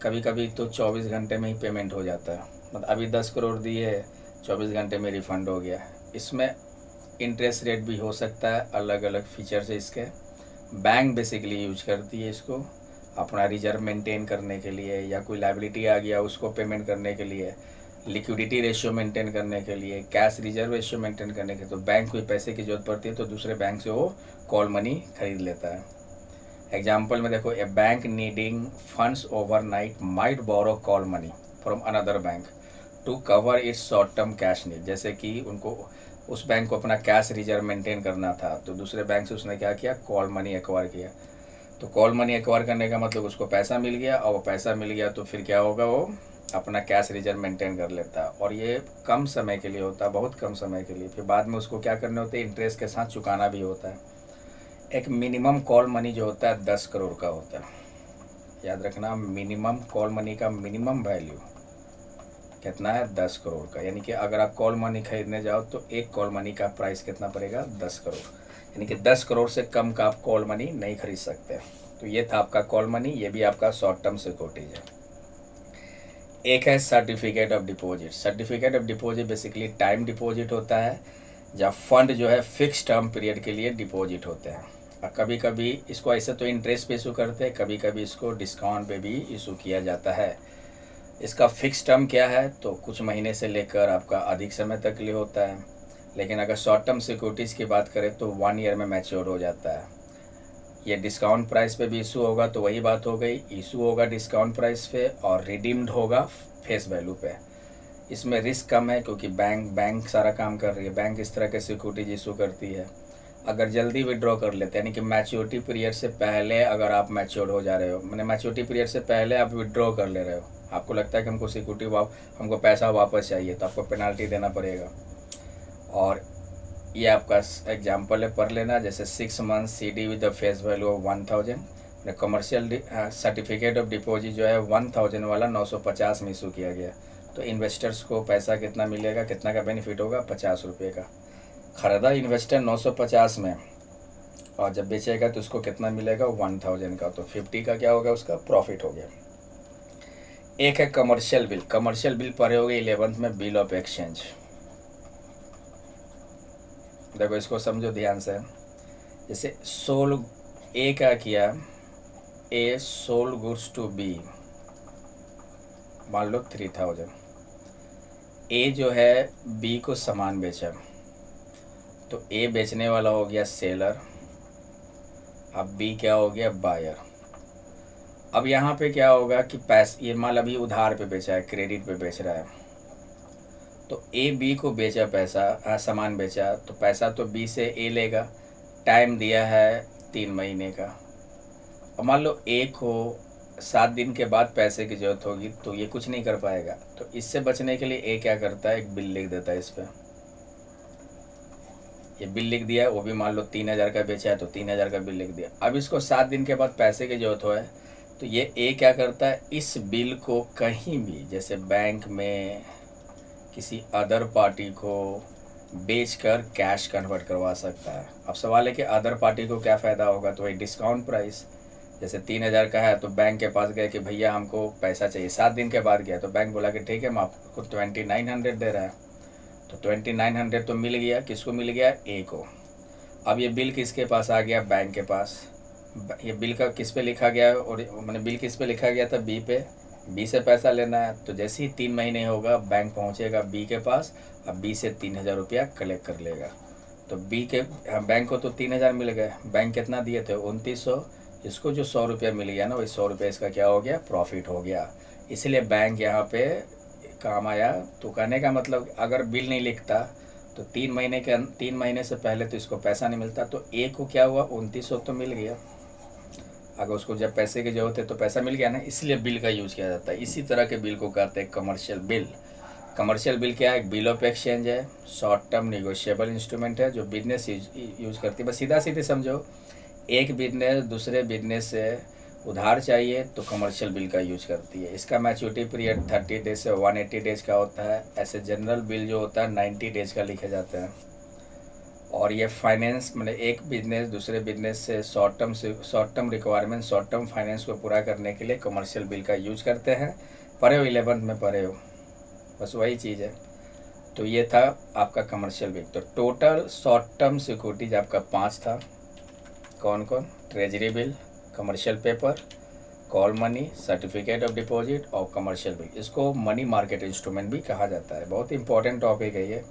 कभी कभी तो 24 घंटे में ही पेमेंट हो जाता है। मतलब अभी 10 करोड़ दिए, 24 घंटे में रिफ़ंड हो गया। इसमें इंटरेस्ट रेट भी हो सकता है, अलग अलग फीचर्स है इसके। बैंक बेसिकली यूज करती है इसको अपना रिजर्व मेंटेन करने के लिए, या कोई लाइबिलिटी आ गया उसको पेमेंट करने के लिए, लिक्विडिटी रेशियो मेंटेन करने के लिए, कैश रिजर्व रेशियो मेंटेन करने के लिए। तो बैंक को पैसे की जरूरत पड़ती है तो दूसरे बैंक से वो कॉल मनी खरीद लेता है। एग्जाम्पल में देखो, a bank needing funds overnight might borrow call money from another bank to cover its short term cash need. जैसे कि उनको उस बैंक को अपना कैश रिजर्व मेंटेन करना था, तो दूसरे बैंक से उसने क्या किया, कॉल मनी एक्वायर किया। तो कॉल मनी एक्वायर करने का मतलब उसको पैसा मिल गया, और वो पैसा मिल गया तो फिर क्या होगा, वो अपना कैश रिजर्व मेंटेन कर लेता है। और ये कम समय के लिए होता है, बहुत कम समय के लिए। फिर बाद में उसको क्या करने होते हैं, इंटरेस्ट के साथ चुकाना भी होता है। एक मिनिमम कॉल मनी जो होता है 10 करोड़ का होता है। याद रखना, मिनिमम कॉल मनी का मिनिमम वैल्यू कितना है, 10 करोड़ का। यानी कि अगर आप कॉल मनी खरीदने जाओ तो एक कॉल मनी का प्राइस कितना पड़ेगा, 10 करोड़। यानी कि 10 करोड़ से कम का आप कॉल मनी नहीं खरीद सकते। तो ये था आपका कॉल मनी, ये भी आपका शॉर्ट टर्म सिक्योरिटीज है। एक है certificate of deposit. Certificate of deposit basically time deposit होता है, जब फंड जो है फिक्स टर्म पीरियड के लिए डिपॉजिट होते हैं। और कभी कभी इसको ऐसे तो इंटरेस्ट पे इशू करते हैं, कभी कभी इसको डिस्काउंट पे भी इशू किया जाता है। इसका फिक्स टर्म क्या है, तो कुछ महीने से लेकर आपका अधिक समय तक के लिए होता है। लेकिन अगर शॉर्ट टर्म सिक्योरिटीज़ की बात करें तो 1 ईयर में मैच्योर हो जाता है। ये डिस्काउंट प्राइस पे भी इशू होगा, तो वही बात हो गई, इशू होगा डिस्काउंट प्राइस पे और रिडीम्ड होगा फेस वैल्यू पे। इसमें रिस्क कम है, क्योंकि बैंक सारा काम कर रही है। बैंक इस तरह के सिक्योरिटीज इशू करती है। अगर जल्दी विड्रॉ कर लेते हैं, यानी कि मैच्योरिटी पीरियड से पहले अगर आप मैच्योर हो जा रहे हो, मैंने मैच्योरिटी पीरियड से पहले आप विड्रॉ कर ले रहे हो, आपको लगता है कि हमको सिक्योरिटी हमको पैसा वापस चाहिए, तो आपको पेनाल्टी देना पड़ेगा। और ये आपका एग्जाम्पल है, पढ़ लेना। जैसे 6 month CD with the face value of 1000। Commercial certificate of deposit जो है 1000 वाला 950 में इशू किया गया। तो इन्वेस्टर्स को पैसा कितना मिलेगा, कितना का बेनिफिट होगा, 50 रुपये का। खरीदा इन्वेस्टर 950 में, और जब बेचेगा तो उसको कितना मिलेगा, 1000 का। तो 50 का क्या होगा, उसका प्रॉफिट हो गया। एक है कमर्शियल बिल। कमर्शियल बिल पढ़े होगे 11th में, बिल ऑफ एक्सचेंज। देखो इसको समझो ध्यान से। जैसे सोल ए क्या किया, A sold goods to B, मान लो 3000। ए जो है बी को सामान बेचा, तो ए बेचने वाला हो गया सेलर, अब बी क्या हो गया बायर। अब यहाँ पे क्या होगा कि पैसे, ये माल अभी उधार पे बेचा है, क्रेडिट पे बेच रहा है, तो ए बी को बेचा पैसा, सामान बेचा, तो पैसा तो बी से ए लेगा। टाइम दिया है 3 महीने का। अब मान लो ए को 7 दिन के बाद पैसे की ज़रूरत होगी तो ये कुछ नहीं कर पाएगा, तो इससे बचने के लिए ए क्या करता है, एक बिल लिख देता है इस पर। ये बिल लिख दिया, वो भी मान लो 3,000 का बेचा है तो 3,000 का बिल लिख दिया। अब इसको 7 दिन के बाद पैसे की ज़रूरत हो है, तो ये ए क्या करता है, इस बिल को कहीं भी, जैसे बैंक में, किसी अदर पार्टी को बेचकर कैश कन्वर्ट करवा सकता है। अब सवाल है कि अदर पार्टी को क्या फ़ायदा होगा, तो वही डिस्काउंट प्राइस। जैसे 3,000 का है तो बैंक के पास गए कि भैया हमको पैसा चाहिए, 7 दिन के बाद गया तो बैंक बोला कि ठीक है मैं आपको 2900 दे रहा है, तो 2900 तो मिल गया, किसको मिल गया, ए को। अब ये बिल किसके पास आ गया, बैंक के पास। ये बिल का किस पे लिखा गया, और मैंने बिल किस पे लिखा गया था, बी पे। बी से पैसा लेना है, तो जैसे ही 3 महीने होगा बैंक पहुंचेगा बी के पास, अब बी से 3,000 रुपया कलेक्ट कर लेगा। तो बी के, बैंक को तो 3,000 मिल गए, बैंक कितना दिए थे 2900, इसको जो 100 रुपया मिल गया ना, वही 100 रुपया इसका क्या हो गया, प्रॉफिट हो गया। इसलिए बैंक यहाँ पे काम आया। तो कहने का मतलब अगर बिल नहीं लिखता तो 3 महीने से पहले तो इसको पैसा नहीं मिलता, तो ए को क्या हुआ, 2900 तो मिल गया। अगर उसको जब पैसे की जरूरत है तो पैसा मिल गया ना, इसलिए बिल का यूज़ किया जाता है। इसी तरह के बिल को कहते हैं कमर्शियल बिल। कमर्शियल बिल क्या है, एक बिल ऑफ एक्सचेंज है, शॉर्ट टर्म निगोशिएबल इंस्ट्रूमेंट है जो बिजनेस यूज करती है। बस सीधा सीधे समझो, एक बिजनेस दूसरे बिजनेस से उधार चाहिए तो कमर्शियल बिल का यूज करती है। इसका मैच्योरिटी पीरियड 30 डेज से 180 डेज का होता है। ऐसे जनरल बिल जो होता है 90 डेज का लिखे जाते हैं। और ये फाइनेंस, मतलब एक बिजनेस दूसरे बिजनेस से short term requirement, short term finance को पूरा करने के लिए कमर्शियल बिल का यूज करते हैं। पढ़े हो, 11th में पढ़े हो, बस वही चीज़ है। तो ये था आपका कमर्शियल बिल। तो टोटल शॉर्ट टर्म सिक्योरिटीज आपका 5 था। कौन कौन, treasury bill, commercial paper, call money, certificate of deposit और कमर्शियल बिल। इसको मनी मार्केट इंस्ट्रूमेंट भी कहा जाता है। बहुत इंपॉर्टेंट टॉपिक है ये।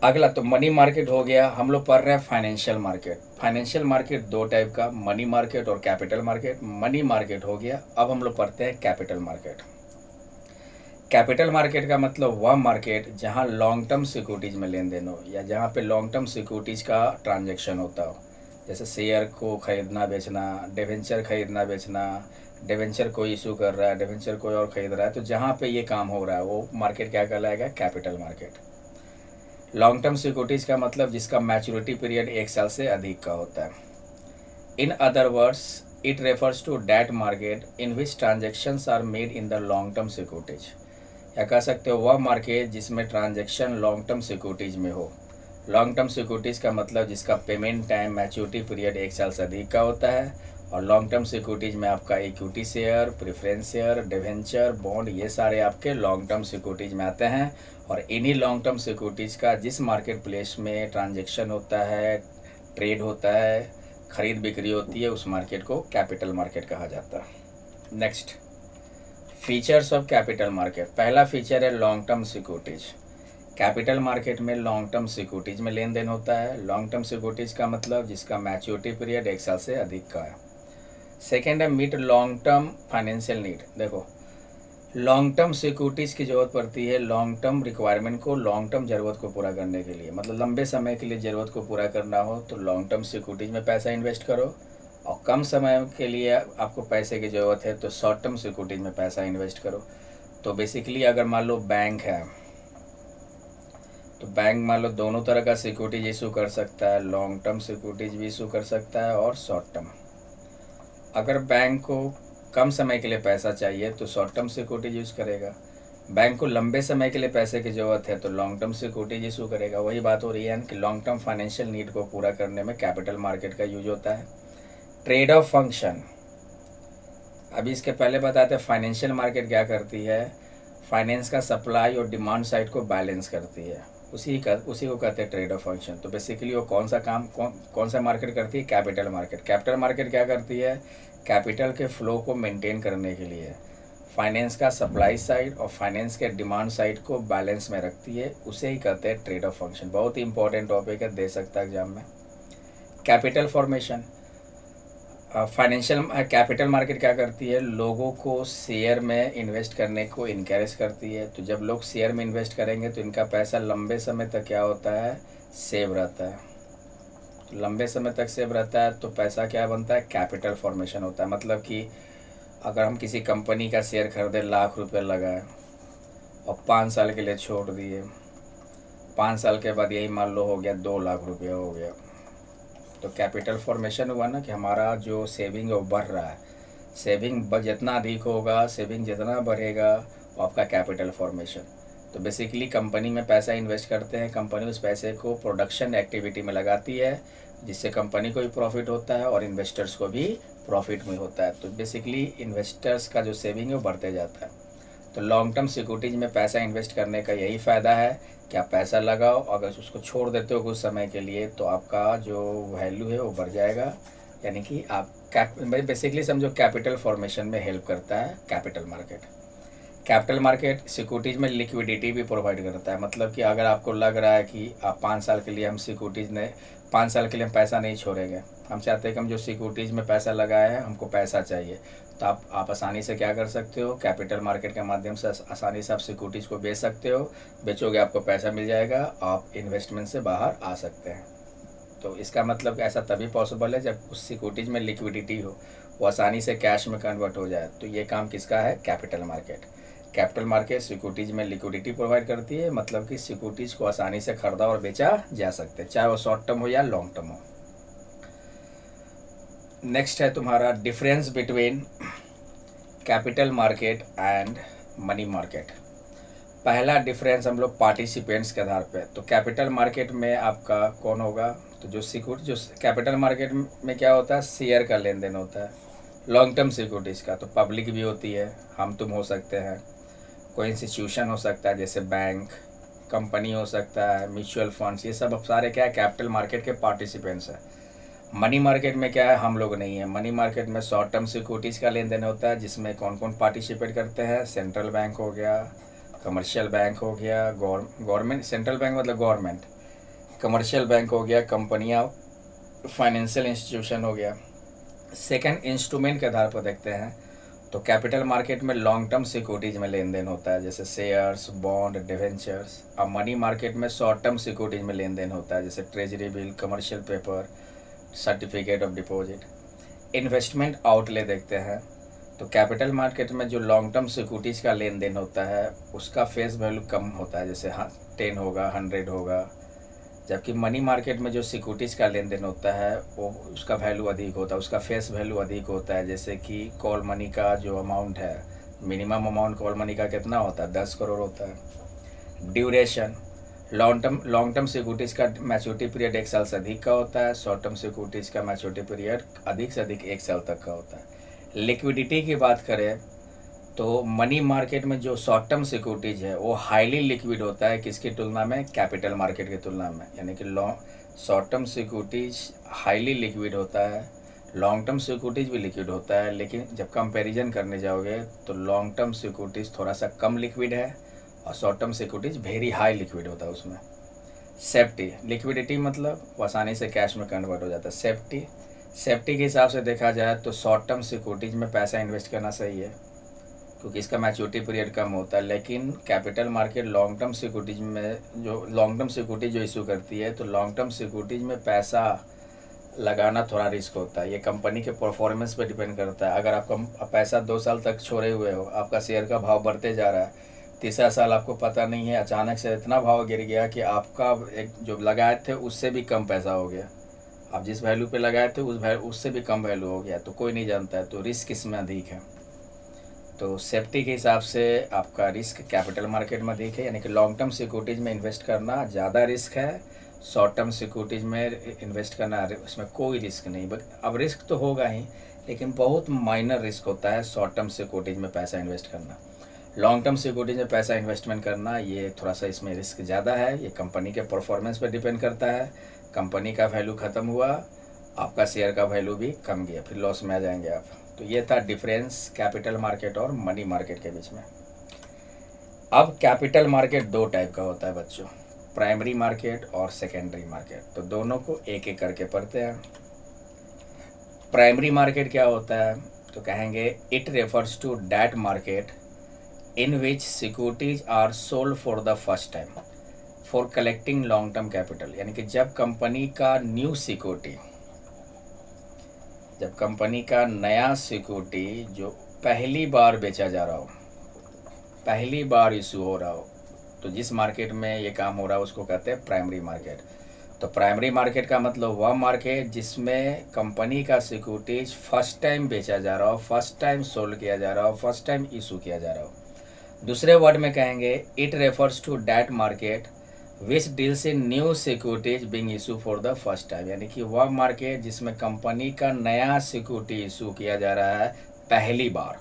अगला तो मनी मार्केट हो गया। हम लोग पढ़ रहे हैं financial market. Financial market 2 type का, मनी मार्केट और कैपिटल मार्केट। मनी मार्केट हो गया, अब हम लोग पढ़ते हैं कैपिटल मार्केट। कैपिटल मार्केट का मतलब वह मार्केट जहां लॉन्ग टर्म सिक्योरिटीज में लेन देन हो, या जहां पे लॉन्ग टर्म सिक्योरिटीज का ट्रांजैक्शन होता हो। जैसे शेयर को खरीदना बेचना, डिवेंचर खरीदना बेचना, डिवेंचर कोई इशू कर रहा है, डिवेंचर कोई और खरीद रहा है, तो जहाँ पे ये काम हो रहा है वो मार्केट क्या कहलाएगा, capital market. Long term securities का मतलब जिसका मैच्योरिटी पीरियड 1 साल से अधिक का होता है। In other words it refers to that market in which transactions are made in the long term securities. या कह सकते हो वह मार्केट जिसमें ट्रांजेक्शन लॉन्ग टर्म सिक्योरिटीज में हो। लॉन्ग टर्म सिक्योरिटीज का मतलब जिसका पेमेंट टाइम, मैच्योरिटी पीरियड 1 साल से अधिक का होता है। और लॉन्ग टर्म सिक्योरिटीज में आपका equity share, preference share, debenture, bond, ये सारे आपके लॉन्ग टर्म सिक्योरिटीज में आते हैं। और इन्हीं लॉन्ग टर्म सिक्योरिटीज का जिस मार्केट प्लेस में ट्रांजेक्शन होता है, ट्रेड होता है, खरीद बिक्री होती है, उस मार्केट को कैपिटल मार्केट कहा जाता है। Next, features of capital market. पहला फीचर है long term securities. Capital market में लॉन्ग टर्म सिक्योरिटीज में लेन देन होता है। लॉन्ग टर्म सिक्योरिटीज का मतलब जिसका मैच्योरिटी पीरियड 1 साल से अधिक का है। सेकेंड है meet long term financial need. देखो, लॉन्ग टर्म सिक्योरिटीज़ की ज़रूरत पड़ती है लॉन्ग टर्म रिक्वायरमेंट को, लॉन्ग टर्म ज़रूरत को पूरा करने के लिए। मतलब लंबे समय के लिए ज़रूरत को पूरा करना हो तो लॉन्ग टर्म सिक्योरिटीज़ में पैसा इन्वेस्ट करो, और कम समय के लिए आपको पैसे की ज़रूरत है तो शॉर्ट टर्म सिक्योरिटीज़ में पैसा इन्वेस्ट करो। तो बेसिकली अगर मान लो बैंक है तो बैंक मान लो दोनों तरह का सिक्योरिटीज इशू कर सकता है, लॉन्ग टर्म सिक्योरिटीज भी इशू कर सकता है और शॉर्ट टर्म। अगर बैंक को कम समय के लिए पैसा चाहिए तो शॉर्ट टर्म सिक्योरिटीज यूज़ करेगा। बैंक को लंबे समय के लिए पैसे की ज़रूरत है तो लॉन्ग टर्म सिक्योरिटीज इशू करेगा। वही बात हो रही है कि लॉन्ग टर्म फाइनेंशियल नीड को पूरा करने में कैपिटल मार्केट का यूज होता है। ट्रेड ऑफ फंक्शन, अभी इसके पहले बताते हैं फाइनेंशियल मार्केट क्या करती है। फाइनेंस का सप्लाई और डिमांड साइड को बैलेंस करती है, उसी को कहते हैं ट्रेड ऑफ फंक्शन। तो बेसिकली वो कौन सा काम कौन सा मार्केट करती है, कैपिटल मार्केट। कैपिटल मार्केट क्या करती है, कैपिटल के फ्लो को मेंटेन करने के लिए फाइनेंस का सप्लाई साइड और फाइनेंस के डिमांड साइड को बैलेंस में रखती है, उसे ही कहते हैं ट्रेड ऑफ फंक्शन। बहुत ही इंपॉर्टेंट टॉपिक है, दे सकता है एग्जाम में। Capital formation, financial capital market क्या करती है, लोगों को शेयर में इन्वेस्ट करने को इनकरेज करती है। तो जब लोग शेयर में इन्वेस्ट करेंगे तो इनका पैसा लंबे समय तक क्या होता है, सेव रहता है। तो लंबे समय तक सेव रहता है तो पैसा क्या बनता है, कैपिटल फॉर्मेशन होता है। मतलब कि अगर हम किसी कंपनी का शेयर खरीदे, लाख रुपये लगाए और 5 साल के लिए छोड़ दिए, 5 साल के बाद यही मान लो हो गया 2 लाख रुपये हो गया, तो कैपिटल फॉर्मेशन हुआ ना कि हमारा जो सेविंग है वो बढ़ रहा है। सेविंग जितना अधिक होगा, सेविंग जितना बढ़ेगा, वो आपका कैपिटल फॉर्मेशन। तो बेसिकली कंपनी में पैसा इन्वेस्ट करते हैं, कंपनी उस पैसे को प्रोडक्शन एक्टिविटी में लगाती है, जिससे कंपनी को भी प्रॉफिट होता है और इन्वेस्टर्स को भी प्रॉफिट में होता है। तो बेसिकली इन्वेस्टर्स का जो सेविंग है वो बढ़ते जाता है। तो लॉन्ग टर्म सिक्योरिटीज में पैसा इन्वेस्ट करने का यही फ़ायदा है कि आप पैसा लगाओ, अगर उसको छोड़ देते हो कुछ समय के लिए तो आपका जो वैल्यू है वो बढ़ जाएगा। यानी कि आप बेसिकली समझो कैपिटल फॉर्मेशन में हेल्प करता है capital market. Capital market securities में लिक्विडिटी भी प्रोवाइड करता है। मतलब कि अगर आपको लग रहा है कि आप 5 साल के लिए हम सिक्योरिटीज़ ने 5 साल के लिए हम पैसा नहीं छोड़ेंगे, हम चाहते हैं कि हम जो सिक्योरिटीज़ में पैसा लगाए हैं हमको पैसा चाहिए, तो आप आसानी से क्या कर सकते हो, कैपिटल मार्केट के माध्यम से आसानी से आप सिक्योरिटीज़ को बेच सकते हो। बेचोगे आपको पैसा मिल जाएगा, आप इन्वेस्टमेंट से बाहर आ सकते हैं। तो इसका मतलब ऐसा तभी पॉसिबल है जब उस सिक्योरिटीज़ में लिक्विडिटी हो, वो आसानी से कैश में कन्वर्ट हो जाए। तो ये काम किसका है, capital market. Capital market securities में लिक्विडिटी प्रोवाइड करती है, मतलब कि सिक्योरिटीज़ को आसानी से खरीदा और बेचा जा सकते हैं, चाहे वो शॉर्ट टर्म हो या लॉन्ग टर्म हो। नेक्स्ट है तुम्हारा difference between capital market and money market. पहला डिफरेंस हम लोग पार्टिसिपेंट्स के आधार पे, तो कैपिटल मार्केट में आपका कौन होगा, तो जो कैपिटल मार्केट में क्या होता है, शेयर का लेन देन होता है। लॉन्ग टर्म सिक्योरिटीज़ का तो पब्लिक भी होती है, हम तुम हो सकते हैं, कोई इंस्टीट्यूशन हो सकता है जैसे बैंक, कंपनी हो सकता है, म्यूचुअल फंड्स, ये सब सारे क्या है, कैपिटल मार्केट के पार्टिसिपेंट्स हैं। मनी मार्केट में क्या है, हम लोग नहीं है। मनी मार्केट में शॉर्ट टर्म सिक्योरिटीज़ का लेन देन होता है, जिसमें कौन कौन पार्टिसिपेट करते हैं, सेंट्रल बैंक हो गया, कमर्शियल बैंक हो गया, गवर्नमेंट, सेंट्रल बैंक मतलब गवर्नमेंट, कमर्शियल बैंक हो गया, कंपनियां, फाइनेंशियल इंस्टीट्यूशन हो गया। सेकंड इंस्ट्रूमेंट के आधार पर देखते हैं तो कैपिटल मार्केट में लॉन्ग टर्म सिक्योरिटीज में लेन देन होता है, जैसे शेयर्स, बॉन्ड, डिवेंचर्स। और मनी मार्केट में शॉर्ट टर्म सिक्योरिटीज में लेन देन होता है, जैसे treasury bill, commercial paper, certificate of deposit. Investment outlay देखते हैं तो कैपिटल मार्केट में जो लॉन्ग टर्म सिक्योरिटीज़ का लेन देन होता है उसका फेस वैल्यू कम होता है, जैसे 10 होगा, 100 होगा। जबकि मनी मार्केट में जो सिक्योरिटीज़ का लेन देन होता है वो उसका वैल्यू अधिक होता है, उसका फेस वैल्यू अधिक होता है। जैसे कि कॉल मनी का जो अमाउंट है, मिनिमम अमाउंट कॉल मनी का कितना होता है, 10 करोड़ होता है। ड्यूरेशन, लॉन्ग टर्म सिक्योरिटीज़ का मैच्योरिटी पीरियड 1 साल से अधिक का होता है, शॉर्ट टर्म सिक्योरिटीज़ का मैच्योरिटी पीरियड अधिक से अधिक 1 साल तक का होता है। लिक्विडिटी की बात करें तो मनी मार्केट में जो शॉर्ट टर्म सिक्योरिटीज़ है वो हाईली लिक्विड होता है, किसकी तुलना में, कैपिटल मार्केट की तुलना में। यानी कि short term securities highly liquid होता है, लॉन्ग टर्म सिक्योरिटीज़ भी लिक्विड होता है, लेकिन जब कंपैरिजन करने जाओगे तो लॉन्ग टर्म सिक्योरिटीज़ थोड़ा सा कम लिक्विड है और short term securities very high liquid होता है उसमें। सेफ्टी, लिक्विडिटी मतलब वो आसानी से कैश में कन्वर्ट हो जाता है। सेफ्टी के हिसाब से देखा जाए तो शॉर्ट टर्म सिक्योरिटीज़ में पैसा इन्वेस्ट करना सही है, क्योंकि इसका मैच्योरिटी पीरियड कम होता है। लेकिन capital market long term securities में जो लॉन्ग टर्म सिक्योरिटी जो इशू करती है, तो लॉन्ग टर्म सिक्योरिटीज़ में पैसा लगाना थोड़ा रिस्क होता है। ये कंपनी के परफॉर्मेंस पे डिपेंड करता है। अगर आपका पैसा 2 साल तक छोड़े हुए हो, आपका शेयर का भाव बढ़ते जा रहा है, तीसरा साल आपको पता नहीं है, अचानक से इतना भाव गिर गया कि आपका एक जो लगाए थे उससे भी कम पैसा हो गया, आप जिस वैल्यू पे लगाए थे उससे भी कम वैल्यू हो गया, तो कोई नहीं जानता है, तो रिस्क इसमें अधिक है। तो सेफ्टी के हिसाब से आपका रिस्क कैपिटल मार्केट में अधिक है, यानी कि लॉन्ग टर्म सिक्योरिटीज़ में इन्वेस्ट करना ज़्यादा रिस्क है, शॉर्ट टर्म सिक्योरिटीज़ में इन्वेस्ट करना उसमें कोई रिस्क नहीं। अब रिस्क तो होगा ही, लेकिन बहुत माइनर रिस्क होता है शॉर्ट टर्म सिक्योरिटीज़ में पैसा इन्वेस्ट करना। लॉन्ग टर्म सिक्योरिटीज में पैसा इन्वेस्टमेंट करना, ये थोड़ा सा इसमें रिस्क ज़्यादा है। ये कंपनी के परफॉर्मेंस पर डिपेंड करता है। कंपनी का वैल्यू ख़त्म हुआ, आपका शेयर का वैल्यू भी कम गया, फिर लॉस में आ जाएंगे आप। तो ये था डिफरेंस कैपिटल मार्केट और मनी मार्केट के बीच में। अब कैपिटल मार्केट दो टाइप का होता है बच्चों, प्राइमरी मार्केट और सेकेंडरी मार्केट। तो दोनों को एक एक करके पढ़ते हैं। प्राइमरी मार्केट क्या होता है, तो कहेंगे it refers to that market in which securities are sold for the first time for collecting long term capital. यानी कि जब कंपनी का न्यू सिक्योरिटी, जब कंपनी का नया सिक्योरिटी जो पहली बार बेचा जा रहा हो, पहली बार इशू हो रहा हो, तो जिस मार्केट में ये काम हो रहा है उसको कहते हैं प्राइमरी मार्केट। तो प्राइमरी मार्केट का मतलब वह मार्केट जिसमें कंपनी का सिक्योरिटीज फर्स्ट टाइम बेचा जा रहा हो, फर्स्ट टाइम सोल्ड किया जा रहा हो, फर्स्ट टाइम इशू किया जा रहा हो। दूसरे वर्ड में कहेंगे it refers to that market which deals in new securities being issue for the first time. यानी कि वह मार्केट जिसमें कंपनी का नया सिक्योरिटी इशू किया जा रहा है पहली बार।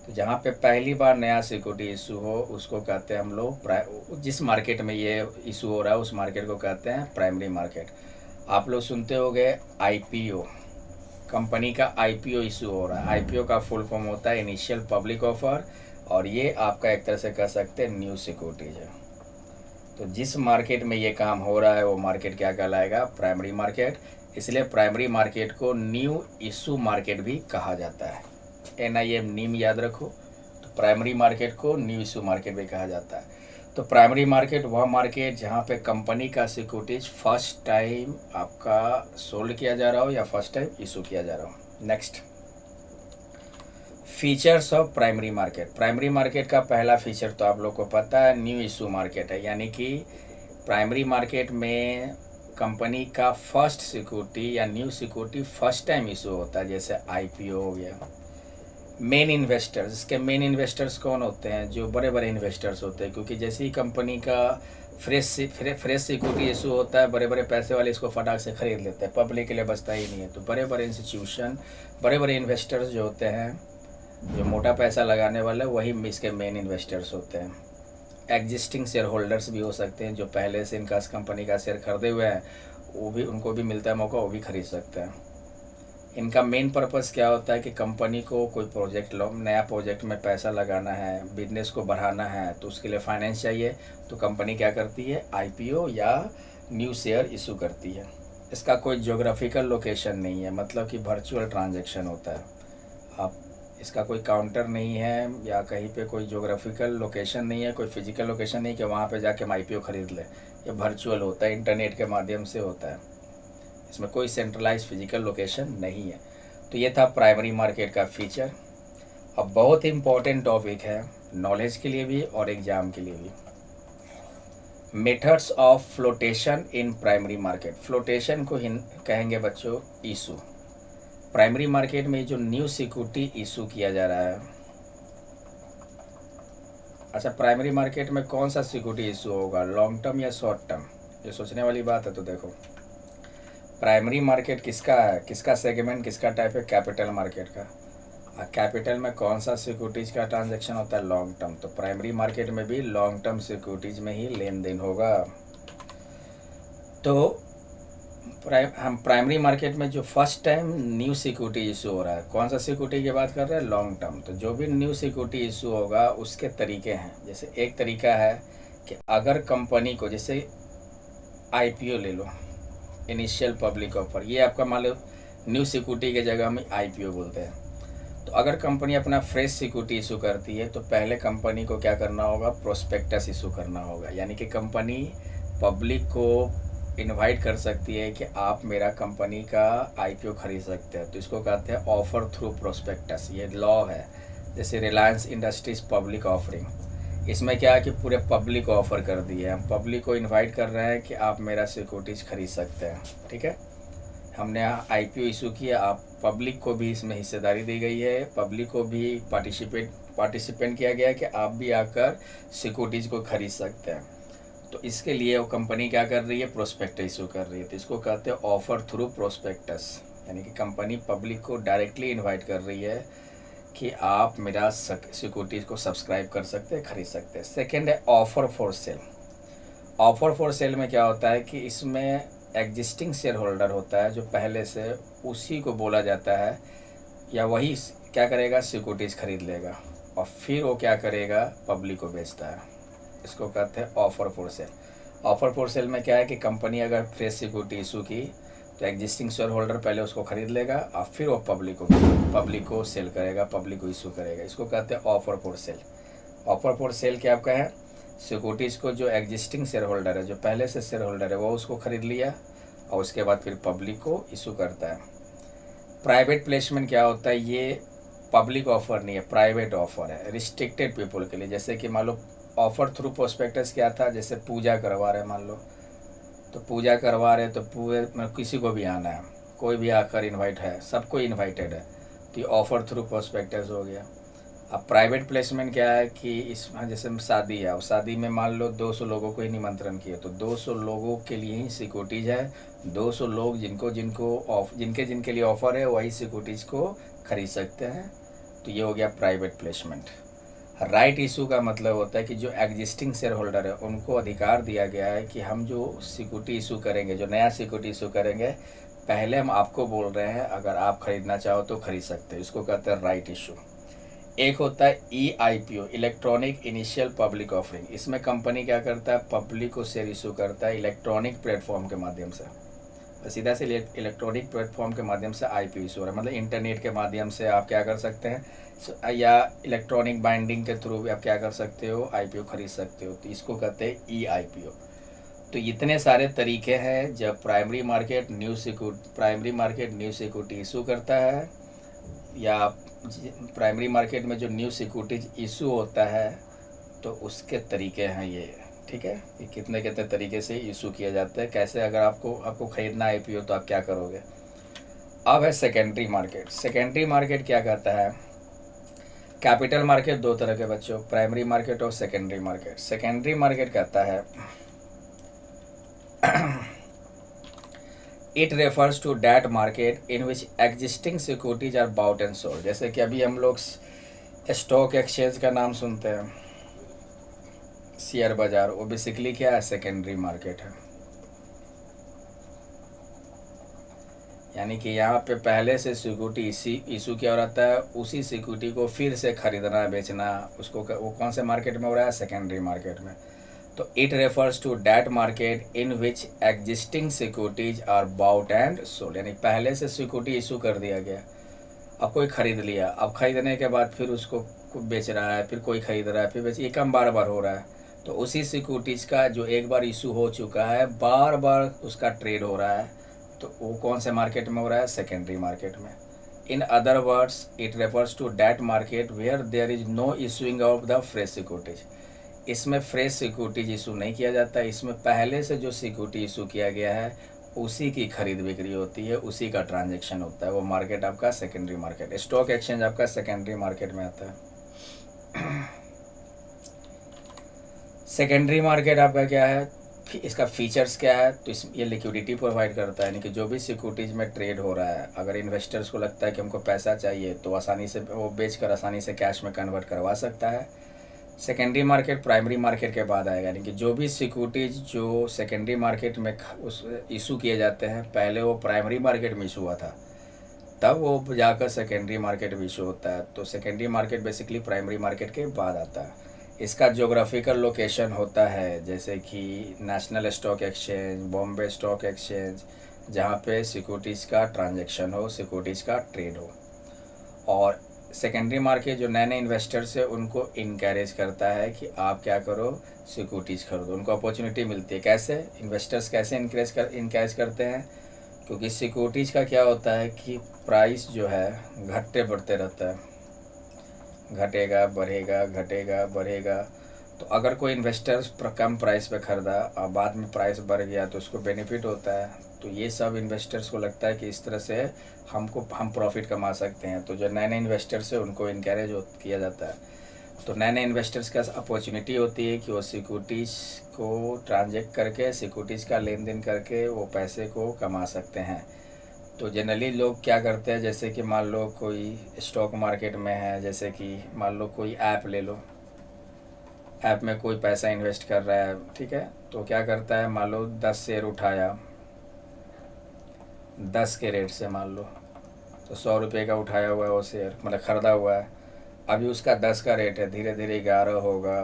तो जहाँ पे पहली बार नया सिक्योरिटी इशू हो उसको कहते हैं हम लोग, जिस मार्केट में ये इशू हो रहा है उस मार्केट को कहते हैं प्राइमरी मार्केट। आप लोग सुनते होंगे आईपीओ, कंपनी का आईपीओ इशू हो रहा है। आईपीओ का फुल फॉर्म होता है इनिशियल पब्लिक ऑफर, और ये आपका एक तरह से कह सकते हैं न्यू सिक्योरिटीज है। तो जिस मार्केट में ये काम हो रहा है वो मार्केट क्या कहलाएगा, प्राइमरी मार्केट। इसलिए प्राइमरी मार्केट को न्यू इशू मार्केट भी कहा जाता है। NIM नीम याद रखो। तो प्राइमरी मार्केट को न्यू इशू मार्केट भी कहा जाता है। तो प्राइमरी मार्केट वह मार्केट जहाँ पे कंपनी का सिक्योरिटीज फर्स्ट टाइम आपका सोल्ड किया जा रहा हो या फर्स्ट टाइम इशू किया जा रहा हो। Next, features of primary market. Primary market का पहला फीचर तो आप लोग को पता है, न्यू इशू मार्केट है। यानी कि प्राइमरी मार्केट में कंपनी का फर्स्ट सिक्योरिटी या new security first time issue होता है, जैसे IPO हो गया। मेन इन्वेस्टर्स, इसके मेन इन्वेस्टर्स कौन होते हैं, जो बड़े बड़े इन्वेस्टर्स होते हैं। क्योंकि जैसे ही कंपनी का फ्रेश सिक्योरिटी इशू होता है, बड़े बड़े पैसे वाले इसको फटाक से खरीद लेते हैं, पब्लिक के लिए बचता ही नहीं है। तो बड़े बड़े इंस्टीट्यूशन, बड़े बड़े इन्वेस्टर्स जो होते हैं, जो मोटा पैसा लगाने वाले, वही इसके मेन इन्वेस्टर्स होते हैं। एग्जिस्टिंग शेयर होल्डर्स भी हो सकते हैं, जो पहले से इनका कंपनी का शेयर खरीदे हुए हैं, वो भी, उनको भी मिलता है मौका, वो भी खरीद सकते हैं। इनका मेन पर्पस क्या होता है कि कंपनी को कोई प्रोजेक्ट नया प्रोजेक्ट में पैसा लगाना है, बिजनेस को बढ़ाना है, तो उसके लिए फाइनेंस चाहिए। तो कंपनी क्या करती है, IPO या न्यू शेयर इशू करती है। इसका कोई ज्योग्राफिकल लोकेशन नहीं है, मतलब कि वर्चुअल ट्रांजैक्शन होता है। आप, इसका कोई काउंटर नहीं है या कहीं पे कोई ज्योग्राफिकल लोकेशन नहीं है, कोई फिजिकल लोकेशन नहीं कि वहाँ पे जाके हम IPO खरीद लें। ये वर्चुअल होता है, इंटरनेट के माध्यम से होता है। इसमें कोई सेंट्रलाइज फिजिकल लोकेशन नहीं है। तो ये था प्राइमरी मार्केट का फीचर। अब बहुत इम्पॉर्टेंट टॉपिक है नॉलेज के लिए भी और एग्जाम के लिए भी, methods of flotation in primary market. Flotation को कहेंगे बच्चों इशू। प्राइमरी मार्केट में जो न्यू सिक्योरिटी इशू किया जा रहा है, अच्छा प्राइमरी मार्केट में कौन सा सिक्योरिटी इशू होगा, लॉन्ग टर्म या शॉर्ट टर्म, ये सोचने वाली बात है। तो देखो प्राइमरी मार्केट किसका है, किसका सेगमेंट, किसका टाइप है, कैपिटल मार्केट का। कैपिटल में कौन सा सिक्योरिटीज का ट्रांजैक्शन होता है, लॉन्ग टर्म। तो प्राइमरी मार्केट में भी लॉन्ग टर्म सिक्योरिटीज में ही लेन देन होगा। तो हम प्राइमरी मार्केट में जो first time new security issue हो रहा है, कौन सा सिक्योरिटी की बात कर रहे हैं, लॉन्ग टर्म। तो जो भी न्यू सिक्योरिटी इशू होगा उसके तरीके हैं। जैसे एक तरीका है कि अगर कंपनी को, जैसे IPO ले लो, इनिशियल पब्लिक ऑफर, ये आपका मान लो न्यू सिक्योरिटी के जगह में IPO बोलते हैं। तो अगर कंपनी अपना फ्रेश सिक्योरिटी इशू करती है तो पहले कंपनी को क्या करना होगा, प्रोस्पेक्टस इशू करना होगा। यानी कि कंपनी पब्लिक को इनवाइट कर सकती है कि आप मेरा कंपनी का IPO खरीद सकते हैं। तो इसको कहते हैं ऑफर थ्रू प्रोस्पेक्टस, ये लॉ है। जैसे रिलायंस इंडस्ट्रीज पब्लिक ऑफरिंग, इसमें क्या है कि पूरे पब्लिक को ऑफ़र कर दिए, हम पब्लिक को इनवाइट कर रहे हैं कि आप मेरा सिक्योरिटीज़ खरीद सकते हैं। ठीक है, हमने IPO इशू किया, आप पब्लिक को भी इसमें हिस्सेदारी दी गई है, पब्लिक को भी पार्टिसिपेंट किया गया है कि आप भी आकर सिक्योरिटीज़ को खरीद सकते हैं। तो इसके लिए वो कंपनी क्या कर रही है, प्रोस्पेक्टस इशू कर रही है। तो इसको कहते हैं ऑफ़र थ्रू प्रोस्पेक्टस, यानी कि कंपनी पब्लिक को डायरेक्टली इन्वाइट कर रही है कि आप मेरा सिक्योरिटीज़ को सब्सक्राइब कर सकते हैं, खरीद सकते हैं। सेकेंड है offer for sale. Offer for sale में क्या होता है कि इसमें एग्जिस्टिंग शेयर होल्डर होता है जो पहले से, उसी को बोला जाता है या वही क्या करेगा, सिक्योरिटीज़ खरीद लेगा और फिर वो क्या करेगा, पब्लिक को बेचता है। इसको कहते हैं offer for sale. Offer for sale में क्या है कि कंपनी अगर फ्रेश सिक्योरिटी इशू की तो एग्जिस्टिंग शेयर होल्डर पहले उसको खरीद लेगा और फिर वो पब्लिक को सेल करेगा, पब्लिक को इशू करेगा। इसको कहते हैं offer for sale. Offer for sale क्या आपका है, सिक्योरिटीज़ को जो एग्जिस्टिंग शेयर होल्डर है, जो पहले से शेयर होल्डर है, वो उसको खरीद लिया और उसके बाद फिर पब्लिक को इशू करता है। प्राइवेट प्लेसमेंट क्या होता है, ये पब्लिक ऑफर नहीं है, प्राइवेट ऑफर है, रिस्ट्रिक्टेड पीपल के लिए। जैसे कि मान लो ऑफर थ्रू प्रोस्पेक्टस क्या था, जैसे पूजा करवा रहे मान लो, तो पूजा करवा रहे तो पूरे मतलब किसी को भी आना है, कोई भी आकर इनवाइट है, सबको इनवाइटेड है, तो ये ऑफर थ्रू प्रोस्पेक्टस हो गया। अब प्राइवेट प्लेसमेंट क्या है कि इसमें जैसे शादी है, और शादी में मान लो 200 लोगों को ही निमंत्रण किया, तो 200 लोगों के लिए ही सिक्योरिटीज़ है। 200 लोग जिनके जिनके लिए ऑफ़र है वही सिक्योरिटीज़ को खरीद सकते हैं। तो ये हो गया प्राइवेट प्लेसमेंट। राइट इशू का मतलब होता है कि जो एग्जिस्टिंग शेयर होल्डर है उनको अधिकार दिया गया है कि हम जो सिक्योरिटी इशू करेंगे, जो नया सिक्योरिटी इशू करेंगे, पहले हम आपको बोल रहे हैं, अगर आप खरीदना चाहो तो खरीद सकते हो। इसको कहते हैं राइट इशू। एक होता है EIPO, electronic initial public offering. इसमें कंपनी क्या करता है, पब्लिक को शेयर इशू करता है इलेक्ट्रॉनिक प्लेटफॉर्म के माध्यम से। सीधा से इलेक्ट्रॉनिक प्लेटफॉर्म के माध्यम से IPO इशू हो रहा है, मतलब इंटरनेट के माध्यम से आप क्या कर सकते हैं, या इलेक्ट्रॉनिक बाइंडिंग के थ्रू भी आप क्या कर सकते हो, IPO खरीद सकते हो। तो इसको कहते हैं EIPO। तो इतने सारे तरीके हैं जब primary market new security issue करता है, या प्राइमरी मार्केट में जो न्यू सिक्योरिटीज इशू होता है, तो उसके तरीके हैं ये। ठीक है, ये कितने कितने तरीके से इशू किया जाता है, कैसे अगर आपको खरीदना है IPO तो आप क्या करोगे। अब है सेकेंडरी मार्केट। सेकेंडरी मार्केट क्या कहता है, कैपिटल मार्केट दो तरह के बच्चों, प्राइमरी मार्केट और सेकेंडरी मार्केट। सेकेंडरी मार्केट कहता है it refers to that market in which existing securities are bought and sold. जैसे कि अभी हम लोग स्टॉक एक्सचेंज का नाम सुनते हैं, शेयर बाजार, वो बेसिकली क्या है, सेकेंडरी मार्केट है। यानी कि यहाँ पे पहले से सिक्योरिटी इशू किया रहता है, उसी सिक्योरिटी को फिर से खरीदना बेचना, उसको वो कौन से मार्केट में हो रहा है, सेकेंडरी मार्केट में। तो it refers to that market in which existing securities are bought and sold. यानी पहले से सिक्योरिटी इशू कर दिया गया, अब कोई खरीद लिया, अब खरीदने के बाद फिर उसको बेच रहा है, फिर कोई खरीद रहा है, फिर बेच, ये काम बार बार हो रहा है। तो उसी सिक्योरिटीज़ का जो एक बार इशू हो चुका है, बार बार उसका ट्रेड हो रहा है, तो वो कौन से मार्केट में हो रहा है, सेकेंडरी मार्केट में। In other words it refers to that market where there is no issuing of the fresh securities. इसमें फ्रेश सिक्योरिटीज इशू नहीं किया जाता, इसमें पहले से जो सिक्योरिटी इशू किया गया है उसी की खरीद बिक्री होती है, उसी का ट्रांजैक्शन होता है। वो मार्केट आपका सेकेंडरी मार्केट। स्टॉक एक्सचेंज आपका सेकेंडरी मार्केट में आता है। सेकेंडरी मार्केट आपका क्या है, इसका फीचर्स क्या है, तो ये लिक्विडिटी प्रोवाइड करता है। यानी कि जो भी सिक्योरिटीज़ में ट्रेड हो रहा है, अगर इन्वेस्टर्स को लगता है कि हमको पैसा चाहिए तो आसानी से वो बेचकर आसानी से कैश में कन्वर्ट करवा सकता है। सेकेंडरी मार्केट प्राइमरी मार्केट के बाद आएगा, यानी कि जो भी सिक्योरिटीज़ जो सेकेंडरी मार्केट में उस इशू किए जाते हैं, पहले वो प्राइमरी मार्केट में इशू हुआ था, तब वो जाकर सेकेंडरी मार्केट में इशू होता है। तो secondary market basically primary market के बाद आता है। इसका जोग्राफिकल लोकेशन होता है, जैसे कि national stock exchange, Bombay stock exchange, जहाँ पे सिक्योरिटीज़ का ट्रांजैक्शन हो, सिक्योरिटीज़ का ट्रेड हो। और सेकेंडरी मार्केट जो नए नए इन्वेस्टर्स है उनको इनकरेज करता है कि आप क्या करो, सिक्योरिटीज़ खरीदो। उनको अपॉर्चुनिटी मिलती है। कैसे इन्वेस्टर्स कैसे इनकरेज करते हैं, क्योंकि सिक्योरिटीज़ का क्या होता है कि प्राइस जो है घटते बढ़ते रहता है, घटेगा बढ़ेगा, घटेगा बढ़ेगा। तो अगर कोई इन्वेस्टर्स कम प्राइस पे ख़रीदा और बाद में प्राइस बढ़ गया तो उसको बेनिफिट होता है। तो ये सब इन्वेस्टर्स को लगता है कि इस तरह से हम प्रॉफिट कमा सकते हैं। तो जो नए नए इन्वेस्टर्स है उनको इनकरेज किया जाता है। तो नए नए इन्वेस्टर्स का अपॉर्चुनिटी होती है कि वो सिक्योरिटीज़ को ट्रांजेक्ट करके, सिक्योरिटीज़ का लेन देन करके वो पैसे को कमा सकते हैं। तो जनरली लोग क्या करते हैं, जैसे कि मान लो कोई स्टॉक मार्केट में है, जैसे कि मान लो कोई ऐप ले लो, ऐप में कोई पैसा इन्वेस्ट कर रहा है, ठीक है, तो क्या करता है, मान लो 10 शेयर उठाया 10 के रेट से, मान लो तो 100 रुपये का उठाया हुआ है वो शेयर, मतलब ख़रीदा हुआ है। अभी उसका 10 का रेट है, धीरे धीरे 11 होगा,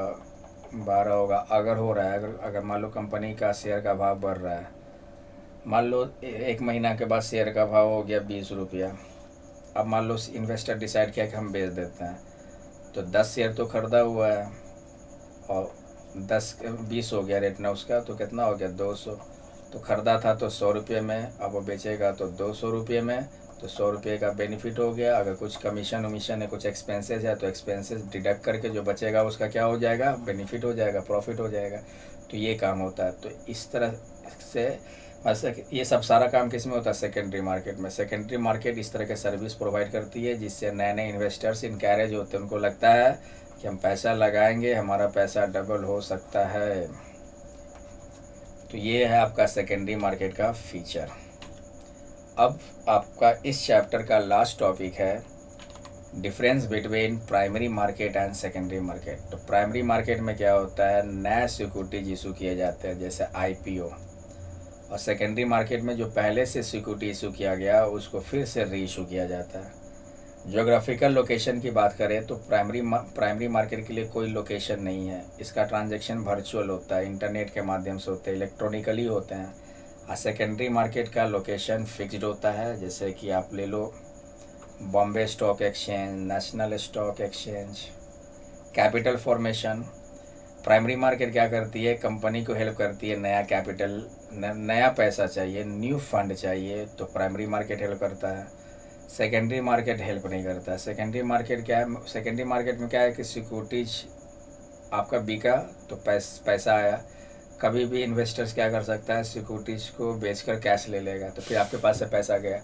12 होगा, अगर हो रहा है, अगर अगर मान लो कंपनी का शेयर का भाव बढ़ रहा है, मान लो एक महीना के बाद शेयर का भाव हो गया 20 रुपया। अब मान लो इन्वेस्टर डिसाइड किया कि हम बेच देते हैं, तो 10 शेयर तो ख़रीदा हुआ है, और 20 हो गया रेट ना उसका, तो कितना हो गया 200। तो ख़रीदा था तो 100 रुपये में, अब वो बेचेगा तो 200 रुपये में, तो 100 रुपये का बेनिफिट हो गया। अगर कुछ कमीशन वमीशन है, कुछ एक्सपेंसेस है, तो एक्सपेंसेस डिडक्ट करके जो बचेगा उसका क्या हो जाएगा, बेनिफिट हो जाएगा, प्रॉफिट हो जाएगा। तो ये काम होता है। तो इस तरह से ये सब सारा काम किस में होता है, सेकेंडरी मार्केट में। सेकेंडरी मार्केट इस तरह के सर्विस प्रोवाइड करती है, जिससे नए नए इन्वेस्टर्स इनकैरेज होते हैं, उनको लगता है कि हम पैसा लगाएंगे, हमारा पैसा डबल हो सकता है। तो ये है आपका सेकेंडरी मार्केट का फीचर। अब आपका इस चैप्टर का लास्ट टॉपिक है difference between primary market and secondary market. तो प्राइमरी मार्केट में क्या होता है, नए सिक्योरिटीज इशू किए जाते हैं, जैसे आईपीओ। और सेकेंडरी मार्केट में जो पहले से सिक्योरिटी इशू किया गया उसको फिर से री इशू किया जाता है। ज्योग्राफिकल लोकेशन की बात करें तो प्राइमरी मार्केट के लिए कोई लोकेशन नहीं है। इसका ट्रांजैक्शन वर्चुअल होता है, इंटरनेट के माध्यम से होते हैं, इलेक्ट्रॉनिकली होते हैं। और सेकेंडरी मार्केट का लोकेशन फिक्स्ड होता है, जैसे कि आप ले लो Bombay stock exchange, national stock exchange, capital formation. Primary market क्या करती है, कंपनी को हेल्प करती है, नया कैपिटल, नया पैसा चाहिए, न्यू फंड चाहिए, तो प्राइमरी मार्केट हेल्प करता है। सेकेंडरी मार्केट हेल्प नहीं करता। सेकेंडरी मार्केट क्या है, सेकेंडरी मार्केट में क्या है कि सिक्योरिटीज आपका बिका तो पैसा आया। कभी भी इन्वेस्टर्स क्या कर सकता है, सिक्योरिटीज को बेचकर कैश ले लेगा, तो फिर आपके पास से पैसा गया।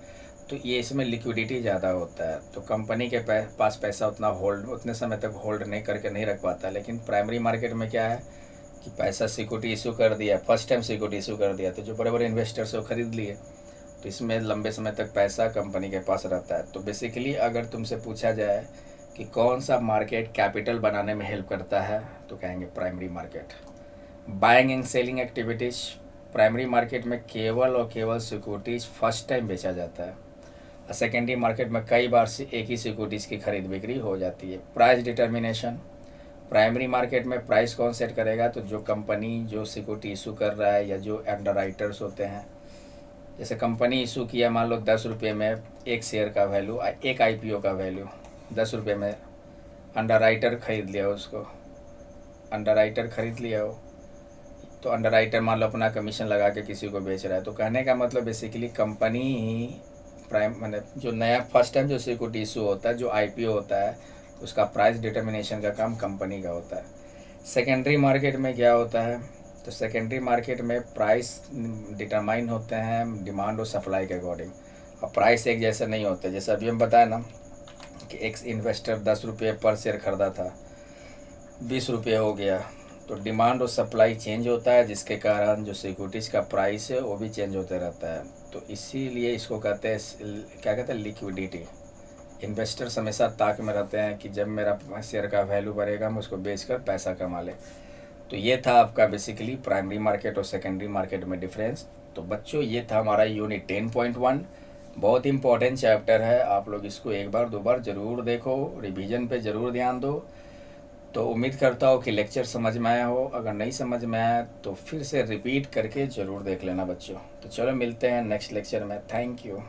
तो ये इसमें लिक्विडिटी ज़्यादा होता है, तो कंपनी के पास पैसा उतने समय तक होल्ड नहीं करके नहीं रख पाता। लेकिन प्राइमरी मार्केट में क्या है कि पैसा सिक्योरिटी इशू कर दिया, फर्स्ट टाइम सिक्योरिटी इशू कर दिया, तो जो बड़े बड़े इन्वेस्टर्स वो खरीद लिए, तो इसमें लंबे समय तक पैसा कंपनी के पास रहता है। तो बेसिकली अगर तुमसे पूछा जाए कि कौन सा मार्केट कैपिटल बनाने में हेल्प करता है, तो कहेंगे primary market. Buying and selling activities, primary market में केवल और केवल सिक्योरिटीज़ फर्स्ट टाइम बेचा जाता है। सेकेंडरी मार्केट में कई बार से एक ही सिक्योरिटीज़ की खरीद बिक्री हो जाती है। प्राइस डिटर्मिनेशन, प्राइमरी मार्केट में प्राइस कौन सेट करेगा, तो जो कंपनी जो सिक्योरिटी इशू कर रहा है या जो अंडरराइटर्स होते हैं। जैसे कंपनी इशू किया, मान लो 10 रुपये में एक शेयर का वैल्यू, एक आईपीओ का वैल्यू 10 रुपये में, अंडरराइटर खरीद लिया उसको, अंडरराइटर खरीद लिया हो, तो अंडरराइटर मान लो अपना कमीशन लगा के किसी को बेच रहा है। तो कहने का मतलब बेसिकली कंपनी ही मतलब जो नया फर्स्ट टाइम जो सिक्योरिटी इशू होता है, जो आईपीओ होता है, उसका प्राइस डिटर्मिनेशन का काम कंपनी का होता है। सेकेंडरी मार्केट में क्या होता है, तो सेकेंडरी मार्केट में प्राइस डिटरमाइन होते हैं डिमांड और सप्लाई के अकॉर्डिंग। और प्राइस एक जैसे नहीं होते। जैसे अभी हम बताया ना कि एक इन्वेस्टर 10 रुपये पर शेयर खरीदा था, 20 रुपये हो गया, तो डिमांड और सप्लाई चेंज होता है, जिसके कारण जो सिक्योरिटीज़ का प्राइस है वो भी चेंज होते रहता है। तो इसीलिए इसको कहते हैं, क्या कहते हैं, लिक्विडिटी। इन्वेस्टर्स हमेशा ताक में रहते हैं कि जब मेरा शेयर का वैल्यू बढ़ेगा मैं उसको बेचकर पैसा कमा ले। तो ये था आपका बेसिकली प्राइमरी मार्केट और सेकेंडरी मार्केट में डिफरेंस। तो बच्चों ये था हमारा यूनिट 10.1, बहुत इंपॉर्टेंट चैप्टर है। आप लोग इसको एक बार दो बार ज़रूर देखो, रिवीजन पे ज़रूर ध्यान दो। तो उम्मीद करता हूँ कि लेक्चर समझ में आया हो। अगर नहीं समझ में आया तो फिर से रिपीट करके ज़रूर देख लेना बच्चों। तो चलो मिलते हैं नेक्स्ट लेक्चर में। Thank you.